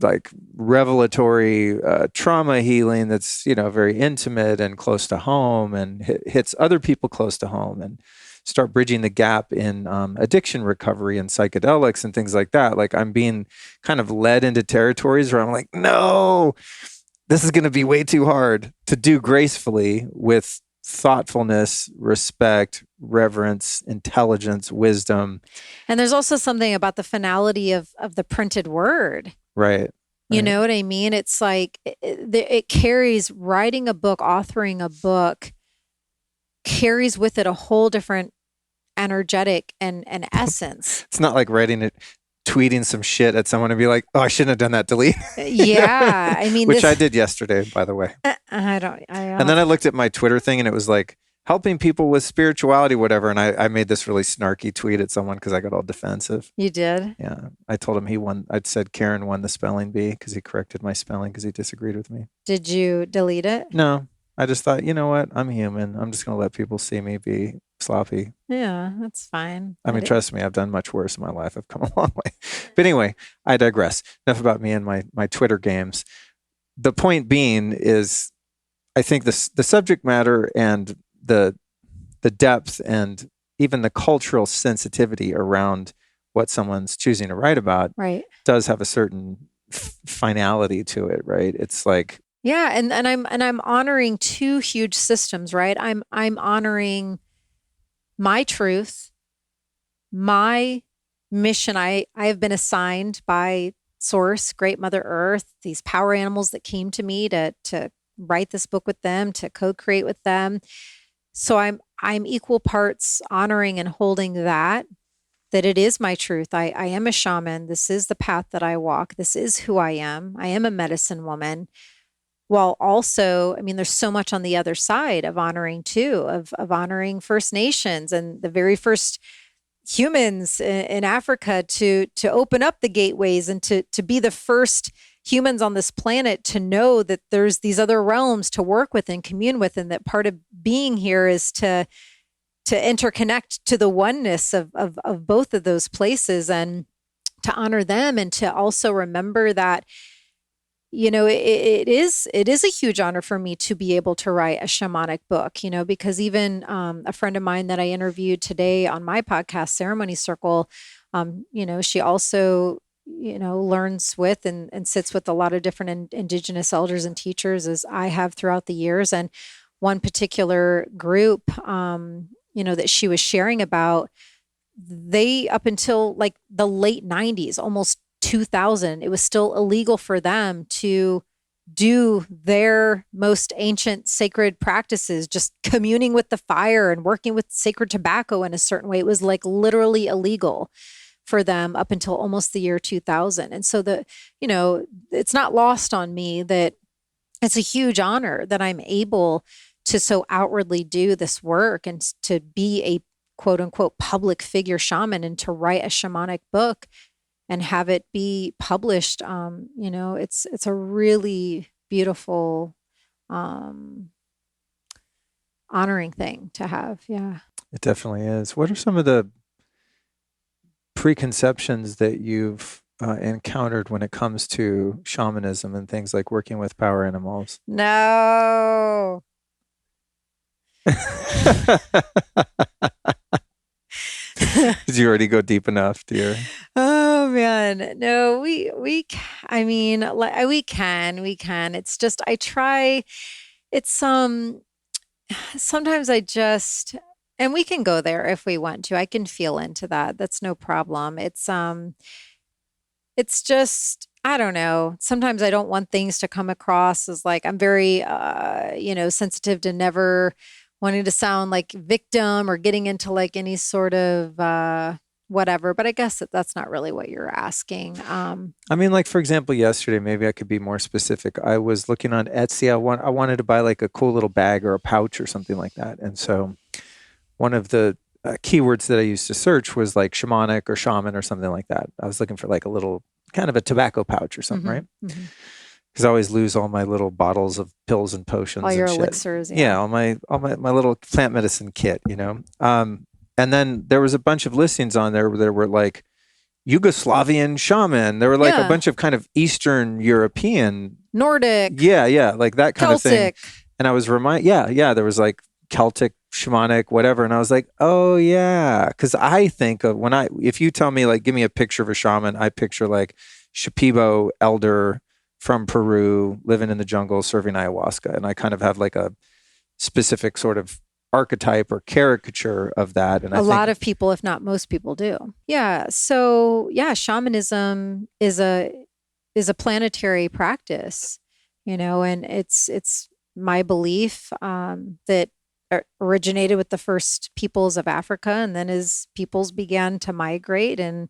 like revelatory trauma healing that's, very intimate and close to home and hits other people close to home, and start bridging the gap in addiction recovery and psychedelics and things like that. Like, I'm being kind of led into territories where I'm like, no, this is going to be way too hard to do gracefully with thoughtfulness, respect, reverence, intelligence, wisdom. And there's also something about the finality of the printed word. Right. You know what I mean? It's like it carries, writing a book, authoring a book carries with it a whole different energetic and essence. It's not like tweeting some shit at someone and be like, oh, I shouldn't have done that, delete. Yeah. I mean, which I did yesterday, by the way. And then I looked at my Twitter thing and it was like, helping people with spirituality, whatever. And I made this really snarky tweet at someone because I got all defensive. You did? Yeah. I told him he won. I'd said Karen won the spelling bee because he corrected my spelling because he disagreed with me. Did you delete it? No. I just thought, you know what? I'm human. I'm just going to let people see me be sloppy. Yeah, that's fine. I mean, trust me, I've done much worse in my life. I've come a long way. But anyway, I digress. Enough about me and my Twitter games. The point being is, I think the subject matter and the depth and even the cultural sensitivity around what someone's choosing to write about does have a certain finality to it, right? It's like, yeah, and I'm honoring two huge systems, right? I'm honoring my truth, my mission. I have been assigned by Source, Great Mother Earth, these power animals that came to me to write this book with them, to co-create with them. So I'm equal parts honoring and holding that it is my truth. I am a shaman. This is the path that I walk. This is who I am. I am a medicine woman. While also, I mean, there's so much on the other side of honoring too, of honoring First Nations and the very first humans in Africa to open up the gateways and to be the first humans on this planet to know that there's these other realms to work with and commune with, and that part of being here is to interconnect to the oneness of both of those places, and to honor them, and to also remember that, it is a huge honor for me to be able to write a shamanic book, because even a friend of mine that I interviewed today on my podcast, Ceremony Circle, she also learns with and sits with a lot of different indigenous elders and teachers, as I have throughout the years. And one particular group, that she was sharing about, they, up until like the late 90s, almost 2000, it was still illegal for them to do their most ancient sacred practices, just communing with the fire and working with sacred tobacco in a certain way. It was like literally illegal for them up until almost the year 2000. And so it's not lost on me that it's a huge honor that I'm able to so outwardly do this work and to be a quote unquote public figure shaman, and to write a shamanic book and have it be published. It's a really beautiful honoring thing to have. Yeah. It definitely is. What are some of the preconceptions that you've encountered when it comes to shamanism and things like working with power animals? No. Did you already go deep enough, dear? Oh man, no, I mean, we can. It's just, I try, it's, sometimes I just, and we can go there if we want to. I can feel into that. That's no problem. It's just, I don't know. Sometimes I don't want things to come across as like, I'm very, sensitive to never wanting to sound like victim or getting into like any sort of, whatever, but I guess that's not really what you're asking. I mean, like, for example, yesterday, maybe I could be more specific. I was looking on Etsy. I wanted to buy like a cool little bag or a pouch or something like that. And so one of the keywords that I used to search was like shamanic or shaman or something like that. I was looking for like a little kind of a tobacco pouch or something, right? Because I always lose all my little bottles of pills and potions. All your and shit. elixirs. Yeah, all my little plant medicine kit, And then there was a bunch of listings on there that were like Yugoslavian shaman. There were like a bunch of kind of Eastern European, Nordic. Yeah, like that kind Celtic. of thing. And I was there was like Celtic, shamanic, whatever. And I was like, oh yeah, because I think of if you tell me like, give me a picture of a shaman, I picture like Shipibo elder from Peru, living in the jungle, serving ayahuasca, and I kind of have like a specific sort of archetype or caricature of that. And a lot of people, if not most people, do. Yeah. So yeah, shamanism is a planetary practice, and it's my belief that originated with the first peoples of Africa, and then as peoples began to migrate and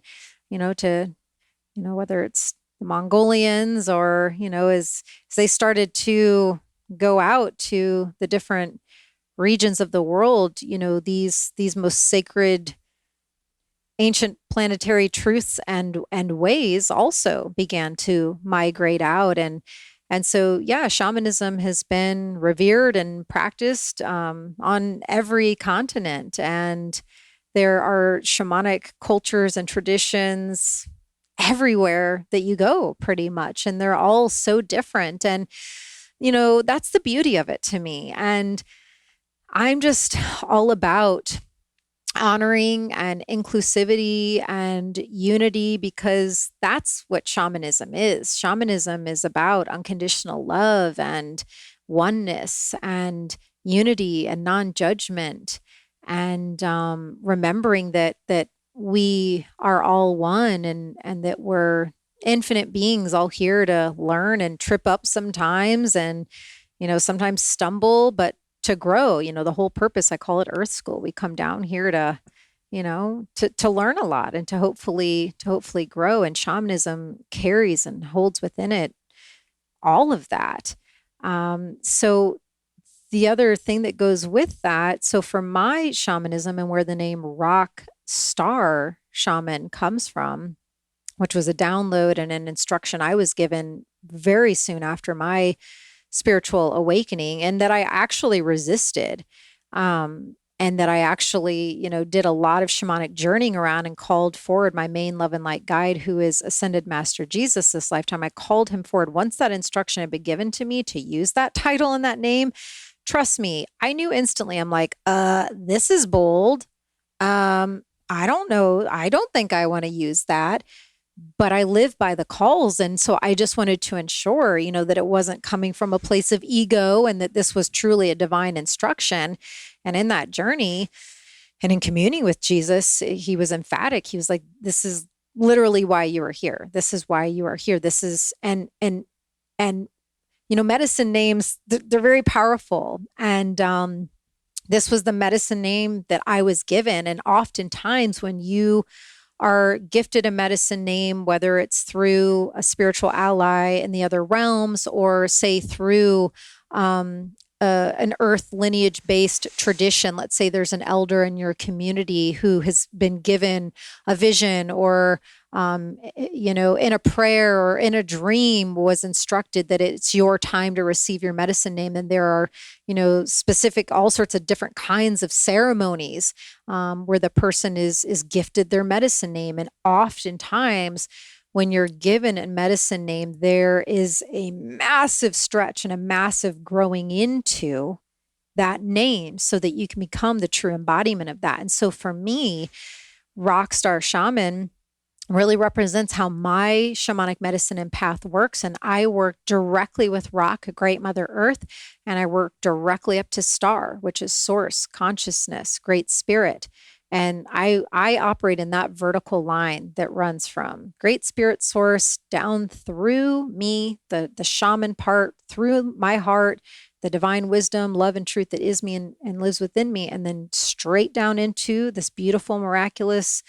whether it's the Mongolians or as they started to go out to the different regions of the world, these most sacred ancient planetary truths and ways also began to migrate out. And so, yeah, shamanism has been revered and practiced on every continent. And there are shamanic cultures and traditions everywhere that you go, pretty much. And they're all so different. And, that's the beauty of it to me. And I'm just all about honoring and inclusivity and unity, because that's what shamanism is. Shamanism is about unconditional love and oneness and unity and non-judgment, and remembering that we are all one, and that we're infinite beings all here to learn and trip up sometimes, and sometimes stumble, but to grow. The whole purpose, I call it Earth School. We come down here to to learn a lot and to hopefully grow. And shamanism carries and holds within it all of that. So the other thing that goes with that, so for my shamanism, and where the name rock star shaman comes from, which was a download and an instruction I was given very soon after my spiritual awakening, and that I actually resisted, and that I actually, did a lot of shamanic journeying around and called forward my main love and light guide, who is Ascended Master Jesus this lifetime. I called him forward once that instruction had been given to me to use that title and that name. Trust me, I knew instantly. I'm like, this is bold. I don't know. I don't think I want to use that. But I live by the calls. And so I just wanted to ensure, that it wasn't coming from a place of ego, and that this was truly a divine instruction. And in that journey and in communing with Jesus, he was emphatic. He was like, this is literally why you are here. This is why you are here. This is, and medicine names, they're very powerful. And this was the medicine name that I was given. And oftentimes when you are gifted a medicine name, whether it's through a spiritual ally in the other realms, or say through an earth lineage based tradition. Let's say there's an elder in your community who has been given a vision or in a prayer or in a dream was instructed that it's your time to receive your medicine name. And there are, specific, all sorts of different kinds of ceremonies where the person is gifted their medicine name. And oftentimes when you're given a medicine name, there is a massive stretch and a massive growing into that name so that you can become the true embodiment of that. And so for me, Rockstar Shaman really represents how my shamanic medicine and path works. And I work directly with Rock, Great Mother Earth, and I work directly up to Star, which is Source, Consciousness, Great Spirit. And I operate in that vertical line that runs from Great Spirit Source down through me, the shaman part, through my heart, the divine wisdom, love, and truth that is me and lives within me, and then straight down into this beautiful, miraculous,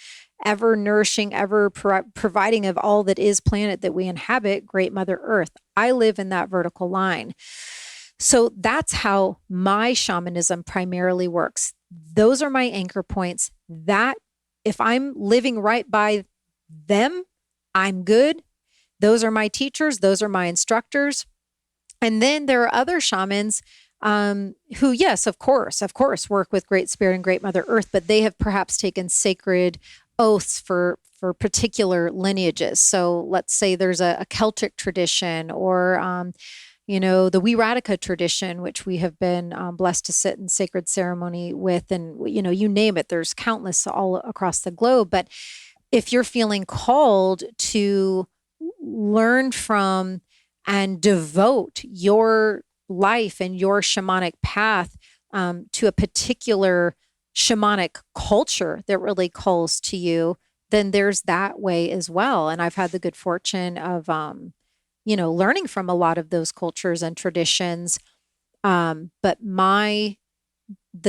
ever nourishing, ever providing of all that is planet that we inhabit, Great Mother Earth. I live in that vertical line. So that's how my shamanism primarily works. Those are my anchor points. That if I'm living right by them, I'm good. Those are my teachers. Those are my instructors. And then there are other shamans who, yes, of course, work with Great Spirit and Great Mother Earth, but they have perhaps taken sacred oaths for particular lineages. So let's say there's a Celtic tradition or, the Wiratica tradition, which we have been blessed to sit in sacred ceremony with. And, you name it, there's countless all across the globe. But if you're feeling called to learn from and devote your life and your shamanic path to a particular shamanic culture that really calls to you, then there's that way as well. And I've had the good fortune of, learning from a lot of those cultures and traditions. But the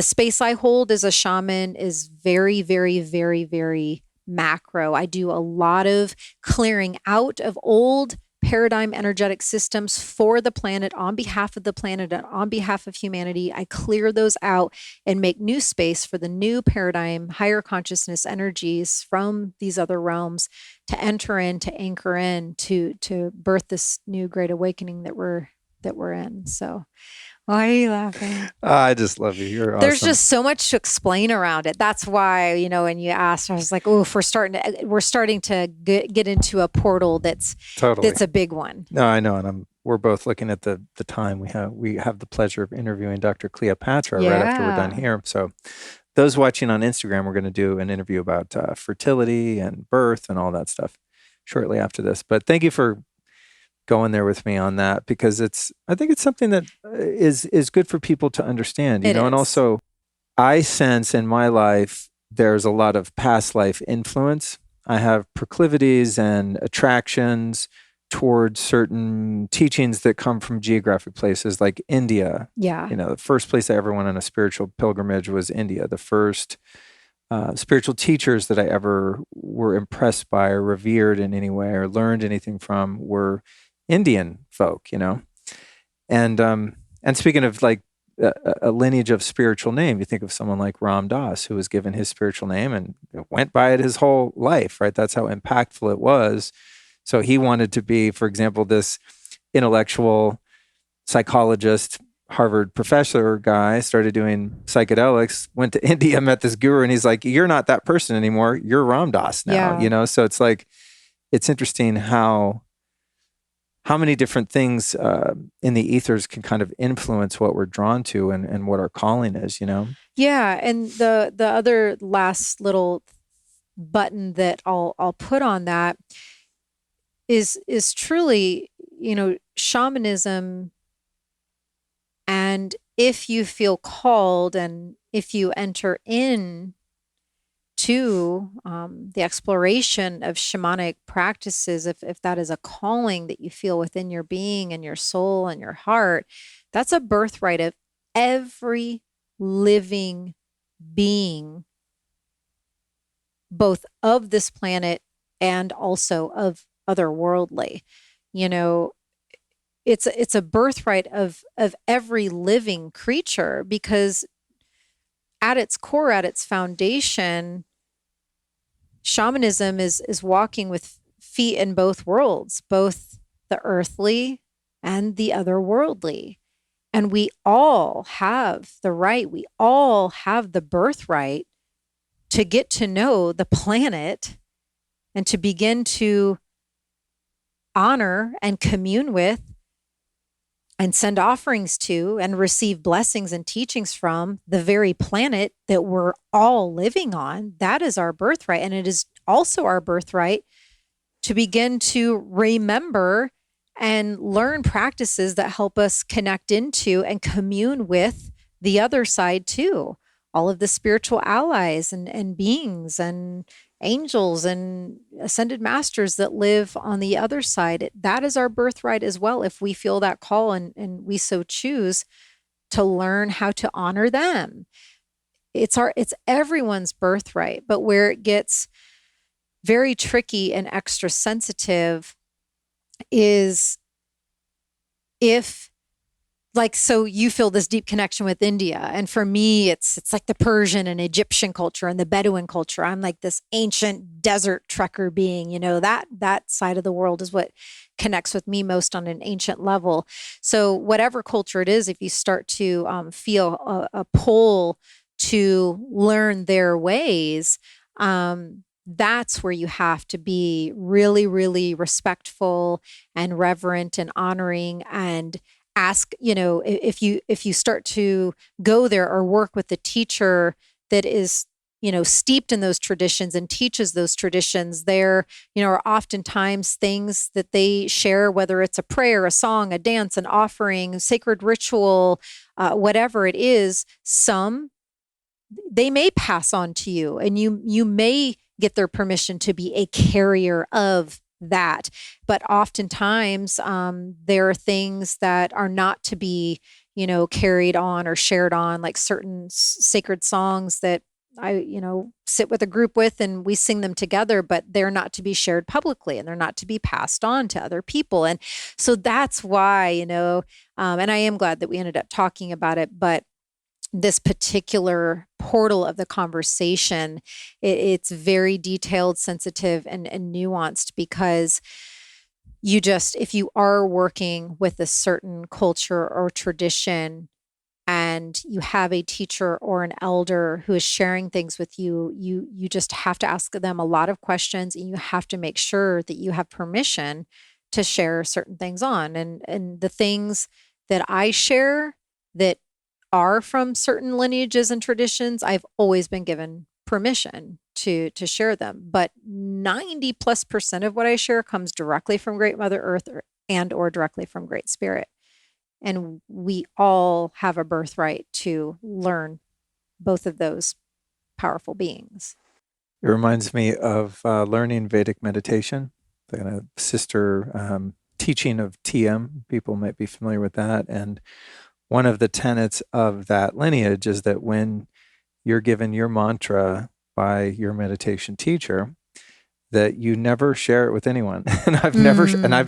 space I hold as a shaman is very, very, very, very macro. I do a lot of clearing out of old paradigm energetic systems for the planet, on behalf of the planet and on behalf of humanity. I clear those out and make new space for the new paradigm, higher consciousness energies from these other realms to enter in, to anchor in, to birth this new great awakening that we're in. So why are you laughing? I just love you. You're awesome. There's just so much to explain around it. That's why, when you asked, I was like, oh, if we're starting to get into a portal that's a big one. No, I know. And we're both looking at the time we have the pleasure of interviewing Dr. Cleopatra right after we're done here. So those watching on Instagram, we're going to do an interview about fertility and birth and all that stuff shortly after this. But thank you for going there with me on that, because I think it's something that is good for people to understand, and also I sense in my life, there's a lot of past life influence. I have proclivities and attractions towards certain teachings that come from geographic places like India. Yeah. The first place I ever went on a spiritual pilgrimage was India. The first spiritual teachers that I ever were impressed by or revered in any way or learned anything from were Indian folk, and speaking of like a lineage of spiritual name, you think of someone like Ram Dass, who was given his spiritual name and went by it his whole life, right? That's how impactful it was. So he wanted to be, for example, this intellectual psychologist, Harvard professor guy, started doing psychedelics, went to India, met this guru, and he's like, you're not that person anymore. You're Ram Dass now, So it's like, it's interesting how many different things in the ethers can kind of influence what we're drawn to and what our calling is, Yeah. And the other last little button that I'll put on that is truly, shamanism. And if you feel called and if you enter in to the exploration of shamanic practices, if that is a calling that you feel within your being and your soul and your heart, that's a birthright of every living being, both of this planet and also of otherworldly. It's a birthright of every living creature, because at its core, at its foundation, shamanism is walking with feet in both worlds, both the earthly and the otherworldly. And we all have the right, we all have the birthright to get to know the planet and to begin to honor and commune with and send offerings to and receive blessings and teachings from the very planet that we're all living on. That is our birthright. And it is also our birthright to begin to remember and learn practices that help us connect into and commune with the other side too. All of the spiritual allies and beings and angels and ascended masters that live on the other side. That is our birthright as well, if we feel that call and we so choose to learn how to honor them. It's everyone's birthright, but where it gets very tricky and extra sensitive is if, like, so you feel this deep connection with India. And for me, it's like the Persian and Egyptian culture and the Bedouin culture. I'm like this ancient desert trekker being, that side of the world is what connects with me most on an ancient level. So whatever culture it is, if you start to feel a pull to learn their ways, that's where you have to be really, really respectful and reverent and honoring and ask, if you start to go there or work with a teacher that is, steeped in those traditions and teaches those traditions, there, are oftentimes things that they share, whether it's a prayer, a song, a dance, an offering, sacred ritual, whatever it is, they may pass on to you, and you may get their permission to be a carrier of that. But oftentimes, there are things that are not to be, carried on or shared on, like certain sacred songs that I, sit with a group with and we sing them together, but they're not to be shared publicly and they're not to be passed on to other people. And so that's why, and I am glad that we ended up talking about it, but this particular portal of the conversation, it's very detailed, sensitive, and nuanced, because if you are working with a certain culture or tradition and you have a teacher or an elder who is sharing things with you, you just have to ask them a lot of questions, and you have to make sure that you have permission to share certain things on. And the things that I share that are from certain lineages and traditions, I've always been given permission to share them. But 90+% of what I share comes directly from Great Mother Earth or directly from Great Spirit. And we all have a birthright to learn both of those powerful beings. It reminds me of learning Vedic meditation, the kind of sister teaching of TM. People might be familiar with that. And one of the tenets of that lineage is that when you're given your mantra by your meditation teacher, that you never share it with anyone. And I've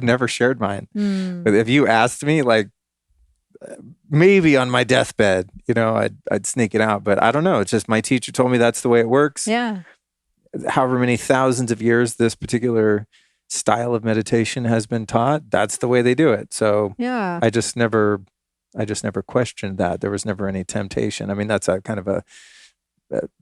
never shared mine. But if you asked me, like, maybe on my deathbed, I'd sneak it out. But I don't know. It's just my teacher told me that's the way it works. Yeah. However many thousands of years this particular style of meditation has been taught, that's the way they do it. So yeah, I just never questioned that. There was never any temptation. I mean, that's a kind of a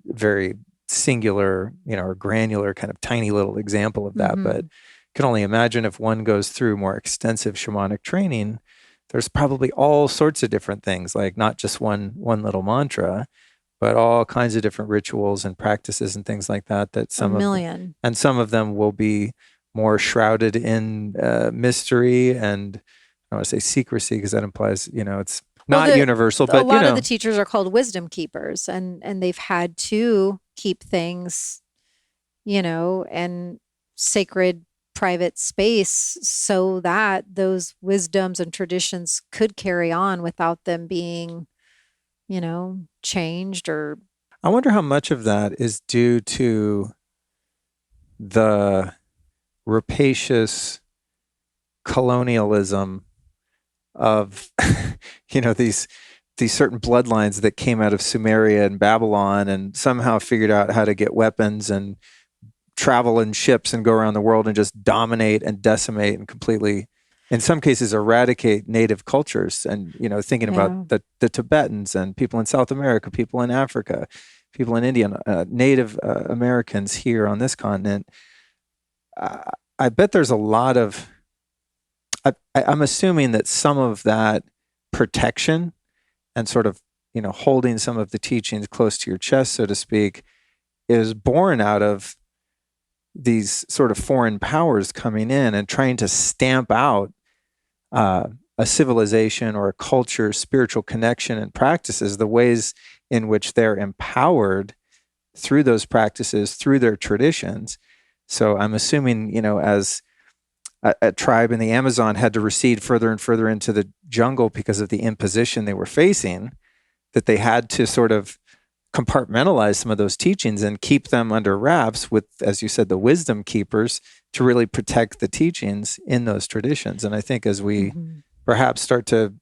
very singular, or granular kind of tiny little example of that. But can only imagine if one goes through more extensive shamanic training, there's probably all sorts of different things, like not just one little mantra, but all kinds of different rituals and practices and things like that, some of them will be more shrouded in mystery and, I want to say secrecy, because that implies, it's not universal, but a lot of the teachers are called wisdom keepers, and they've had to keep things, in sacred private space so that those wisdoms and traditions could carry on without them being, changed. Or I wonder how much of that is due to the rapacious colonialism of, these certain bloodlines that came out of Sumeria and Babylon and somehow figured out how to get weapons and travel in ships and go around the world and just dominate and decimate and completely, in some cases, eradicate native cultures. And, thinking about the Tibetans and people in South America, people in Africa, people in India, Native Americans here on this continent. I bet there's a lot of, I'm assuming that some of that protection and sort of, holding some of the teachings close to your chest, so to speak, is born out of these sort of foreign powers coming in and trying to stamp out a civilization or a culture, spiritual connection and practices, the ways in which they're empowered through those practices, through their traditions. So I'm assuming, as a tribe in the Amazon had to recede further and further into the jungle because of the imposition they were facing, that they had to sort of compartmentalize some of those teachings and keep them under wraps with, as you said, the wisdom keepers to really protect the teachings in those traditions. And I think as we perhaps start to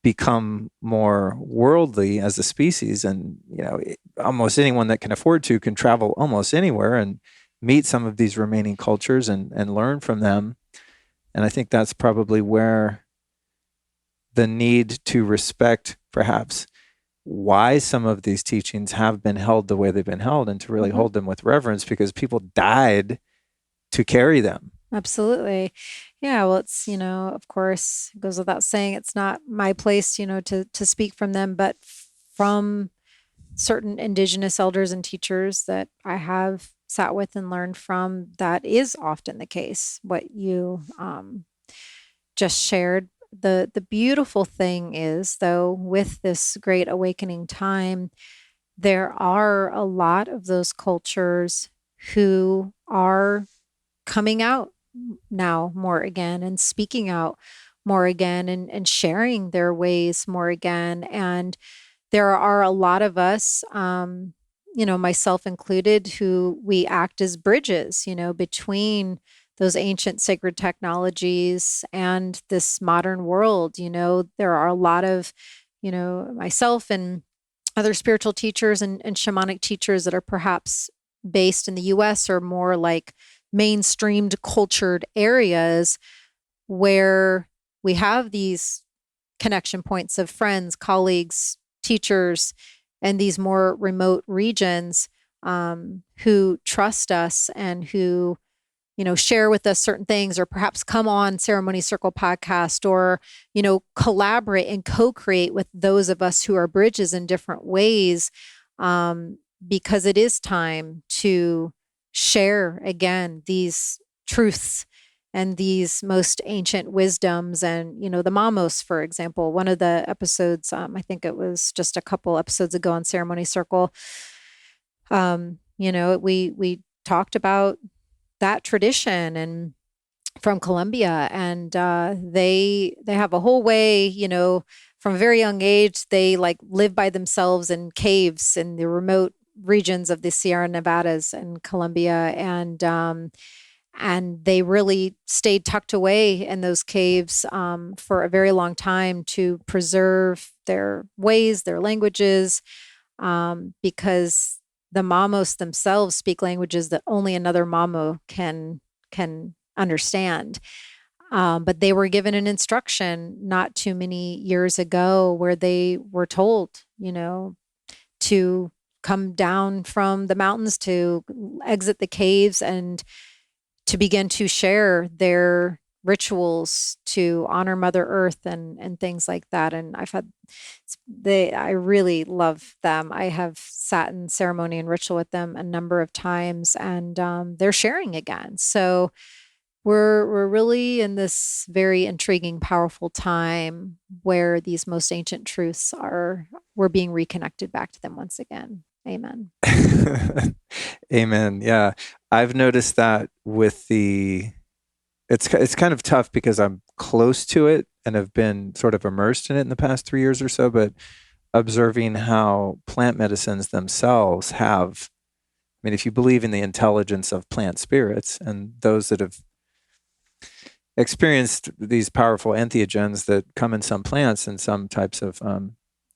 become more worldly as a species, and almost anyone that can afford to can travel almost anywhere and meet some of these remaining cultures and learn from them. And I think that's probably where the need to respect perhaps why some of these teachings have been held the way they've been held, and to really hold them with reverence, because people died to carry them. Absolutely. Yeah. Well, it's, of course, it goes without saying, it's not my place, to speak from them, but from certain indigenous elders and teachers that I have sat with and learned from, that is often the case, what you just shared. The beautiful thing is, though, with this great awakening time, there are a lot of those cultures who are coming out now more again and speaking out more again and sharing their ways more again. And there are a lot of us, myself included, who we act as bridges, between those ancient sacred technologies and this modern world. There are a lot of, myself and other spiritual teachers and shamanic teachers that are perhaps based in the US or more like mainstreamed cultured areas where we have these connection points of friends, colleagues, teachers, and these more remote regions who trust us and who, share with us certain things, or perhaps come on Ceremony Circle podcast, or, collaborate and co-create with those of us who are bridges in different ways, because it is time to share again these truths and these most ancient wisdoms. And, the Mamos, for example, one of the episodes, I think it was just a couple episodes ago on Ceremony Circle, we talked about that tradition and from Colombia, and they have a whole way, from a very young age, they like live by themselves in caves in the remote regions of the Sierra Nevadas in Colombia, and they really stayed tucked away in those caves for a very long time to preserve their ways, their languages, because the Mamos themselves speak languages that only another Mamo can understand. But they were given an instruction not too many years ago where they were told, to come down from the mountains, to exit the caves, and to begin to share their rituals to honor Mother Earth and things like that. And I really love them. I have sat in ceremony and ritual with them a number of times, and they're sharing again. So we're really in this very intriguing, powerful time where these most ancient truths we're being reconnected back to them once again. Amen. Amen. Yeah. I've noticed that with it's kind of tough because I'm close to it and have been sort of immersed in it in the past 3 years or so, but observing how plant medicines themselves have, if you believe in the intelligence of plant spirits and those that have experienced these powerful entheogens that come in some plants and some types of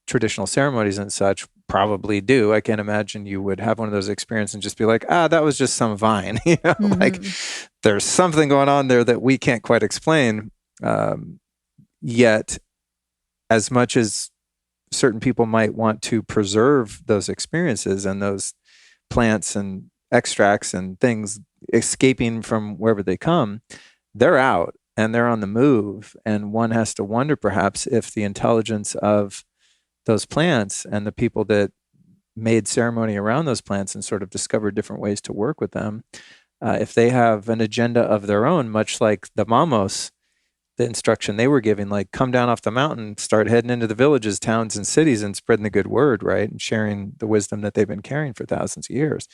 traditional ceremonies and such probably do. I can't imagine you would have one of those experiences and just be like, that was just some vine. Like there's something going on there that we can't quite explain. Yet, as much as certain people might want to preserve those experiences and those plants and extracts and things escaping from wherever they come, they're out and they're on the move. And one has to wonder perhaps if the intelligence of those plants and the people that made ceremony around those plants and sort of discovered different ways to work with them, if they have an agenda of their own, much like the Mamos, the instruction they were giving, like come down off the mountain, start heading into the villages, towns, and cities and spreading the good word, right? And sharing the wisdom that they've been carrying for thousands of years.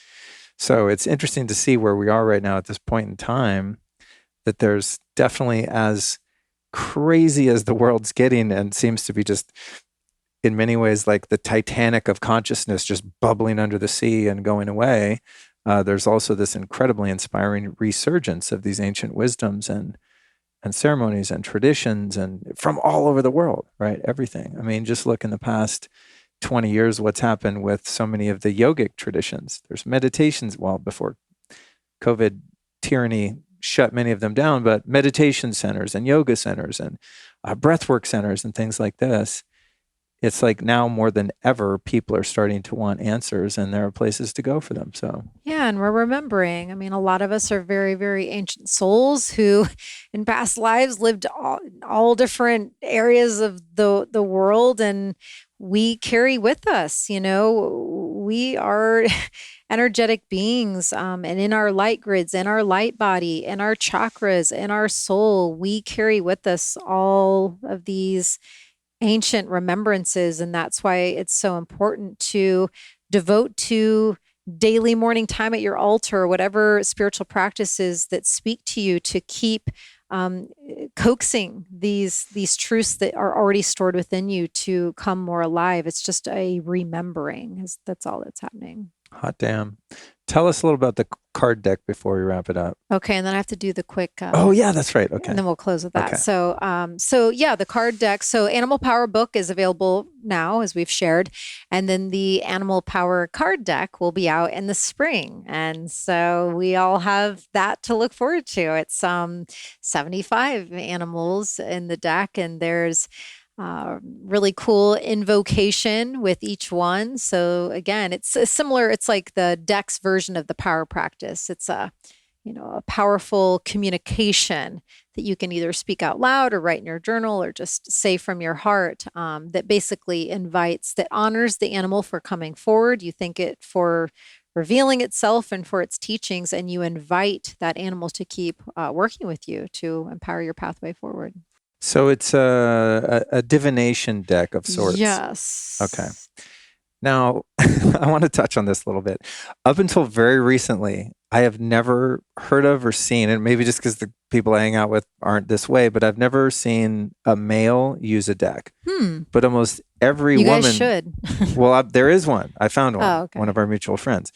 So it's interesting to see where we are right now at this point in time, that there's definitely, as crazy as the world's getting and seems to be just in many ways like the Titanic of consciousness just bubbling under the sea and going away, there's also this incredibly inspiring resurgence of these ancient wisdoms and ceremonies and traditions and from all over the world, right? Everything. I mean, just look in the past 20 years, what's happened with so many of the yogic traditions. There's meditations, well, before COVID tyranny shut many of them down, but meditation centers and yoga centers and breathwork centers and things like this. It's like now more than ever, people are starting to want answers and there are places to go for them. So, yeah. And we're remembering, I mean, a lot of us are very, very ancient souls who in past lives lived all different areas of the world. And we carry with us, we are energetic beings. And in our light grids, in our light body, in our chakras, in our soul, we carry with us all of these ancient remembrances. And that's why it's so important to devote to daily morning time at your altar, or whatever spiritual practices that speak to you, to keep coaxing these truths that are already stored within you to come more alive. It's just a remembering. That's all that's happening. Hot damn. Tell us a little about the card deck before we wrap it up. Okay, and then I have to do the quick. Oh yeah, that's right. Okay, and then we'll close with that. Okay. So yeah, the card deck. So Animal Power book is available now, as we've shared, and then the Animal Power card deck will be out in the spring, and so we all have that to look forward to. It's 75 animals in the deck, and there's really cool invocation with each one. So again, it's similar. It's like the deck's version of the power practice. It's a powerful communication that you can either speak out loud or write in your journal or just say from your heart, that basically invites, that honors the animal for coming forward. You thank it for revealing itself and for its teachings, and you invite that animal to keep working with you to empower your pathway forward. So it's a divination deck of sorts. Yes. Okay. Now, I want to touch on this a little bit. Up until very recently, I have never heard of or seen, and maybe just because the people I hang out with aren't this way, but I've never seen a male use a deck. But almost every woman... You guys should. Well, there is one. I found one. Oh, okay. One of our mutual friends.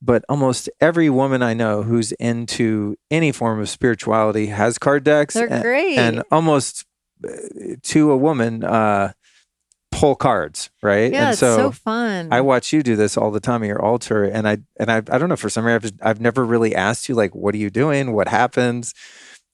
But almost every woman I know who's into any form of spirituality has card decks. They're great. And almost to a woman, pull cards, right? Yeah, and it's so fun. I watch you do this all the time at your altar, and I don't know, for some reason I've never really asked you, like, what are you doing? What happens?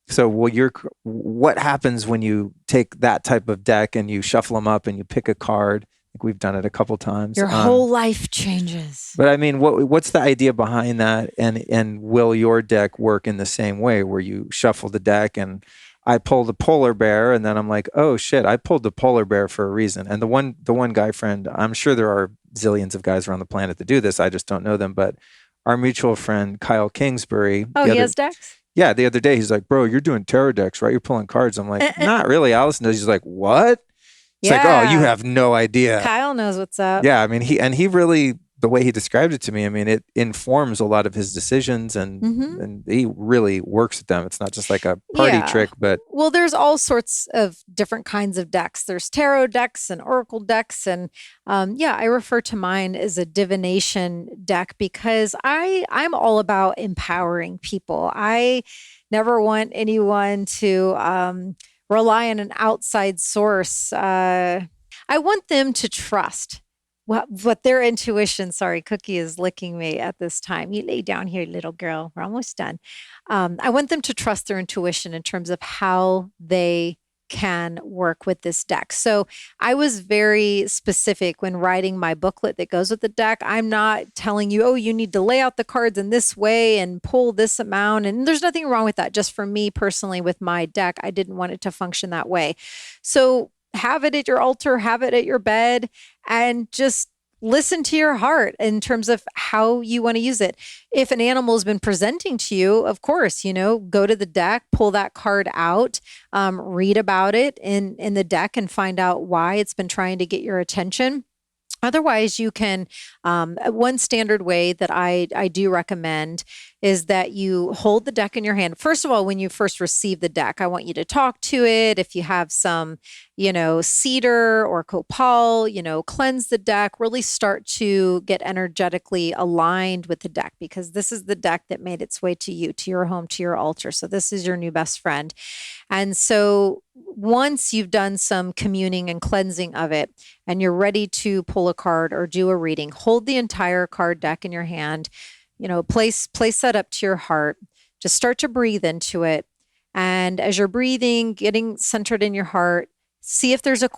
So, what happens when you take that type of deck and you shuffle them up and you pick a card? We've done it a couple times. Your whole life changes. But I mean, what's the idea behind that? And will your deck work in the same way, where you shuffle the deck and I pull the polar bear, and then I'm like, oh shit, I pulled the polar bear for a reason. And the one guy friend, I'm sure there are zillions of guys around the planet that do this, I just don't know them. But our mutual friend Kyle Kingsbury. Oh, he has decks? Yeah, the other day he's like, bro, you're doing tarot decks, right? You're pulling cards. I'm like, not really. Alyson does. He's like, what? It's like, oh, you have no idea. Kyle knows what's up. Yeah, I mean, he really, the way he described it to me, I mean, it informs a lot of his decisions, and he really works with them. It's not just like a party trick, but... Well, there's all sorts of different kinds of decks. There's tarot decks and oracle decks, and I refer to mine as a divination deck because I'm all about empowering people. I never want anyone to... rely on an outside source. I want them to trust what their intuition, sorry, Cookie is licking me at this time. You lay down here, little girl. We're almost done. I want them to trust their intuition in terms of how they can work with this deck. So I was very specific when writing my booklet that goes with the deck. I'm not telling you, oh, you need to lay out the cards in this way and pull this amount. And there's nothing wrong with that. Just for me personally, with my deck, I didn't want it to function that way. So have it at your altar, have it at your bed, and just listen to your heart in terms of how you want to use it. If an animal has been presenting to you, of course, go to the deck, pull that card out, read about it in the deck and find out why it's been trying to get your attention. Otherwise, you can, one standard way that I do recommend is that you hold the deck in your hand. First of all, when you first receive the deck, I want you to talk to it. If you have some, cedar or copal, cleanse the deck, really start to get energetically aligned with the deck, because this is the deck that made its way to you, to your home, to your altar. So this is your new best friend. And so once you've done some communing and cleansing of it, and you're ready to pull a card or do a reading, hold the entire card deck in your hand, place that up to your heart. Just start to breathe into it. And as you're breathing, getting centered in your heart, see if there's a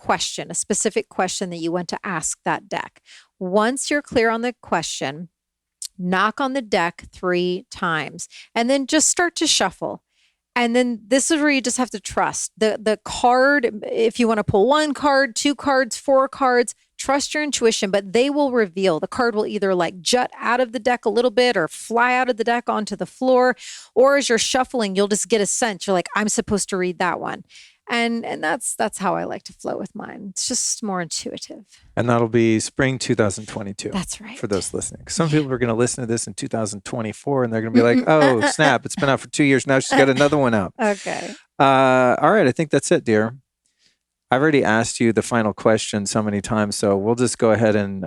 specific question that you want to ask that deck. Once you're clear on the question, knock on the deck 3 times, and then just start to shuffle. And then this is where you just have to trust the card. If you want to pull 1 card, 2 cards, 4 cards, trust your intuition, but they will reveal. The card will either jut out of the deck a little bit or fly out of the deck onto the floor. Or as you're shuffling, you'll just get a sense. You're like, I'm supposed to read that one. And that's how I like to flow with mine. It's just more intuitive. And that'll be spring 2022. That's right. For those listening. Some people are going to listen to this in 2024 and they're going to be like, oh, snap. It's been out for 2 years. Now she's got another one out. Okay. All right. I think that's it, dear. I've already asked you the final question so many times, so we'll just go ahead and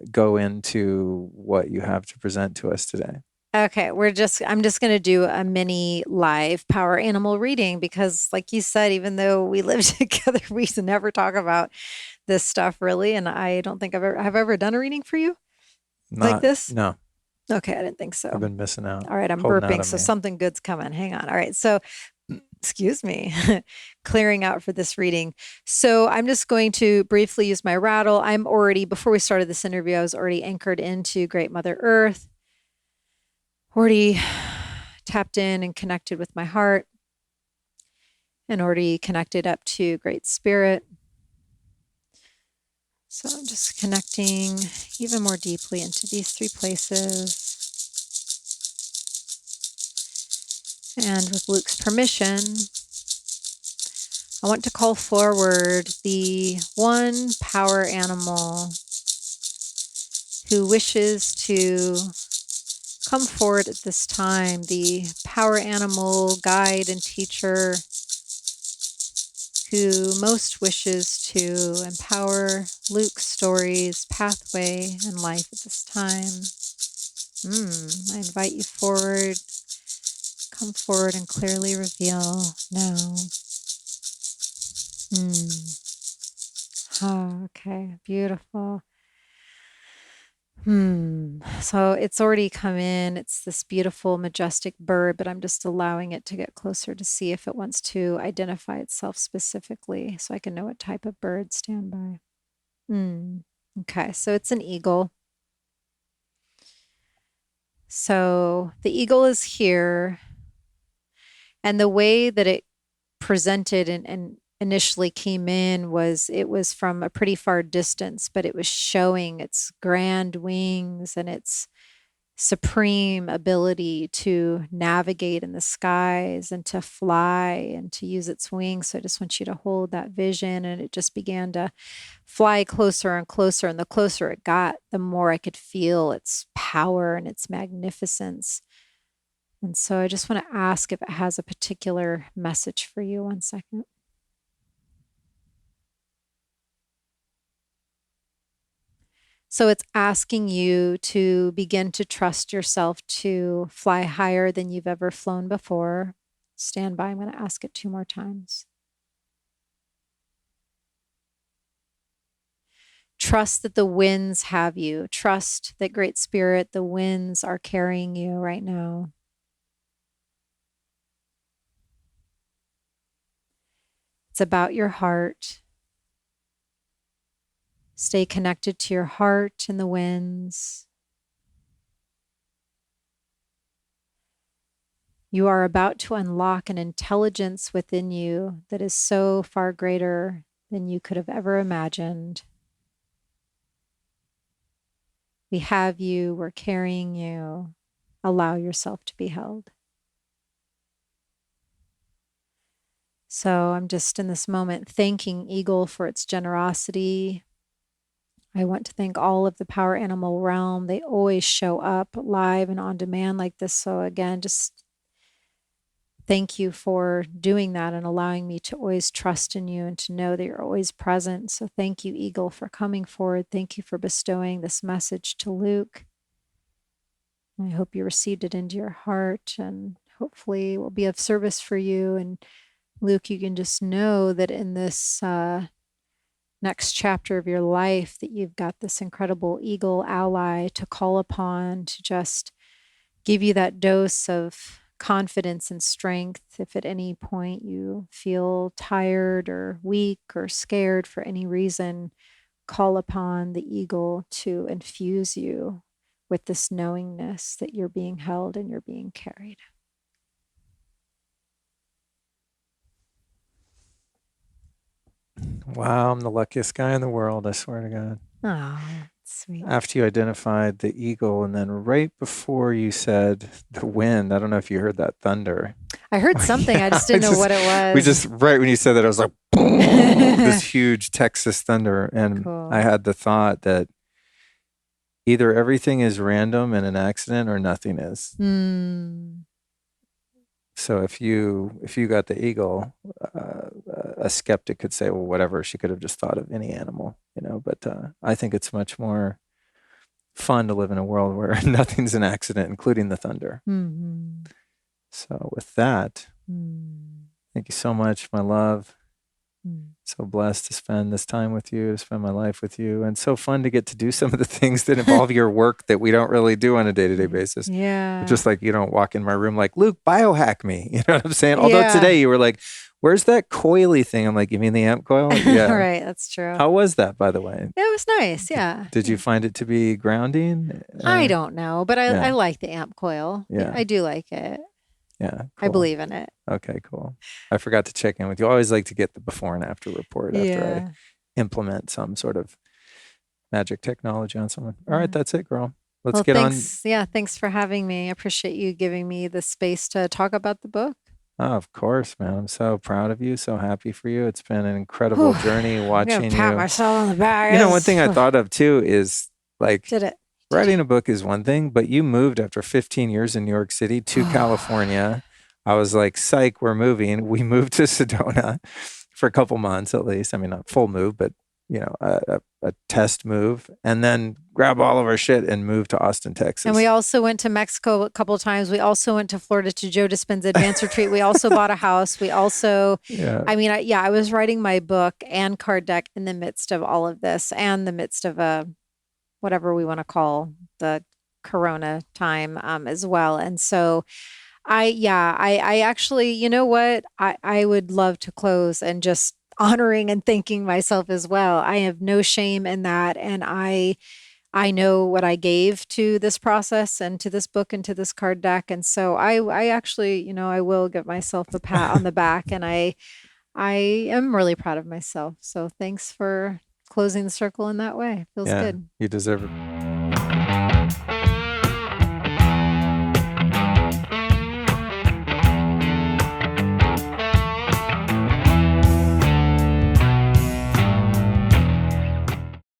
go into what you have to present to us today. Okay, I'm just going to do a mini live power animal reading because, like you said, even though we live together, we never talk about this stuff really. And I don't think I've ever done a reading for you like this. No. Okay, I didn't think so. I've been missing out. All right, I'm burping, so something good's coming. Hang on. All right, so excuse me, clearing out for this reading. So I'm just going to briefly use my rattle. Before we started this interview, I was already anchored into Great Mother Earth. Already tapped in and connected with my heart, and already connected up to Great Spirit. So I'm just connecting even more deeply into these 3 places. And with Luke's permission, I want to call forward the one power animal who wishes to come forward at this time, the power animal, guide, and teacher who most wishes to empower Luke's stories, pathway, and life at this time. I invite you forward. Come forward and clearly reveal now. Oh, okay, beautiful. So it's already come in. It's this beautiful, majestic bird, but I'm just allowing it to get closer to see if it wants to identify itself specifically so I can know what type of bird. Stand by. Okay, so it's an eagle. So the eagle is here. And the way that it presented and initially came in was from a pretty far distance, but it was showing its grand wings and its supreme ability to navigate in the skies and to fly and to use its wings. So I just want you to hold that vision, and it just began to fly closer and closer. And the closer it got, the more I could feel its power and its magnificence. And so I just want to ask if it has a particular message for you. 1 second. So it's asking you to begin to trust yourself to fly higher than you've ever flown before. Stand by. I'm going to ask it 2 more times. Trust that the winds have you. Trust that Great Spirit, the winds are carrying you right now. It's about your heart. Stay connected to your heart and the winds. You are about to unlock an intelligence within you that is so far greater than you could have ever imagined. We have you, we're carrying you. Allow yourself to be held. So I'm just in this moment thanking Eagle for its generosity. I want to thank all of the power animal realm. They always show up live and on demand like this. So again, just thank you for doing that and allowing me to always trust in you and to know that you're always present. So thank you, Eagle, for coming forward. Thank you for bestowing this message to Luke. I hope you received it into your heart, and hopefully it will be of service for you. And Luke, you can just know that in this next chapter of your life that you've got this incredible eagle ally to call upon to just give you that dose of confidence and strength. If at any point you feel tired or weak or scared for any reason, call upon the eagle to infuse you with this knowingness that you're being held and you're being carried. Wow, I'm the luckiest guy in the world, I swear to God. Oh, sweet. After you identified the eagle, and then right before you said the wind, I don't know if you heard that thunder. I heard something. I just didn't know what it was. Right when you said that, I was like, boom, this huge Texas thunder. And Cool. I had the thought that either everything is random and an accident or nothing is. So if you got the eagle, a skeptic could say, well, whatever, she could have just thought of any animal, but I think it's much more fun to live in a world where nothing's an accident, including the thunder. Mm-hmm. So with that, thank you so much, my love. So blessed to spend this time with you, to spend my life with you, and so fun to get to do some of the things that involve your work that we don't really do on a day-to-day basis. Yeah. It's just like you don't walk in my room like, Luke, biohack me. You know what I'm saying? Although today you were like, where's that coily thing? I'm like, you mean the amp coil? Yeah. Right, that's true. How was that, by the way? It was nice, yeah. Did you find it to be grounding? I don't know, but I like the amp coil. Yeah. I do like it. Yeah. Cool. I believe in it. Okay, cool. I forgot to check in with you. I always like to get the before and after report after I implement some sort of magic technology on someone. All right, that's it, girl. Let's get on. Yeah, thanks for having me. I appreciate you giving me the space to talk about the book. Oh, of course, man. I'm so proud of you. So happy for you. It's been an incredible journey watching you. Pat myself on the back. One thing I thought of too is like, writing a book is one thing, but you moved after 15 years in New York City to California. I was like, psych, we're moving. We moved to Sedona for a couple months at least. I mean, not full move, but a test move, and then grab all of our shit and move to Austin, Texas. And we also went to Mexico a couple of times. We also went to Florida to Joe Dispenza Advanced Retreat. We also bought a house. We also, I was writing my book and card deck in the midst of all of this and the midst of whatever we want to call the Corona time as well. And so I actually, you know what? I would love to close and just honoring and thanking myself as well. I have no shame in that. And I know what I gave to this process and to this book and to this card deck. And so I actually, I will give myself a pat on the back, and I am really proud of myself. So thanks for closing the circle in that way. Feels good. You deserve it.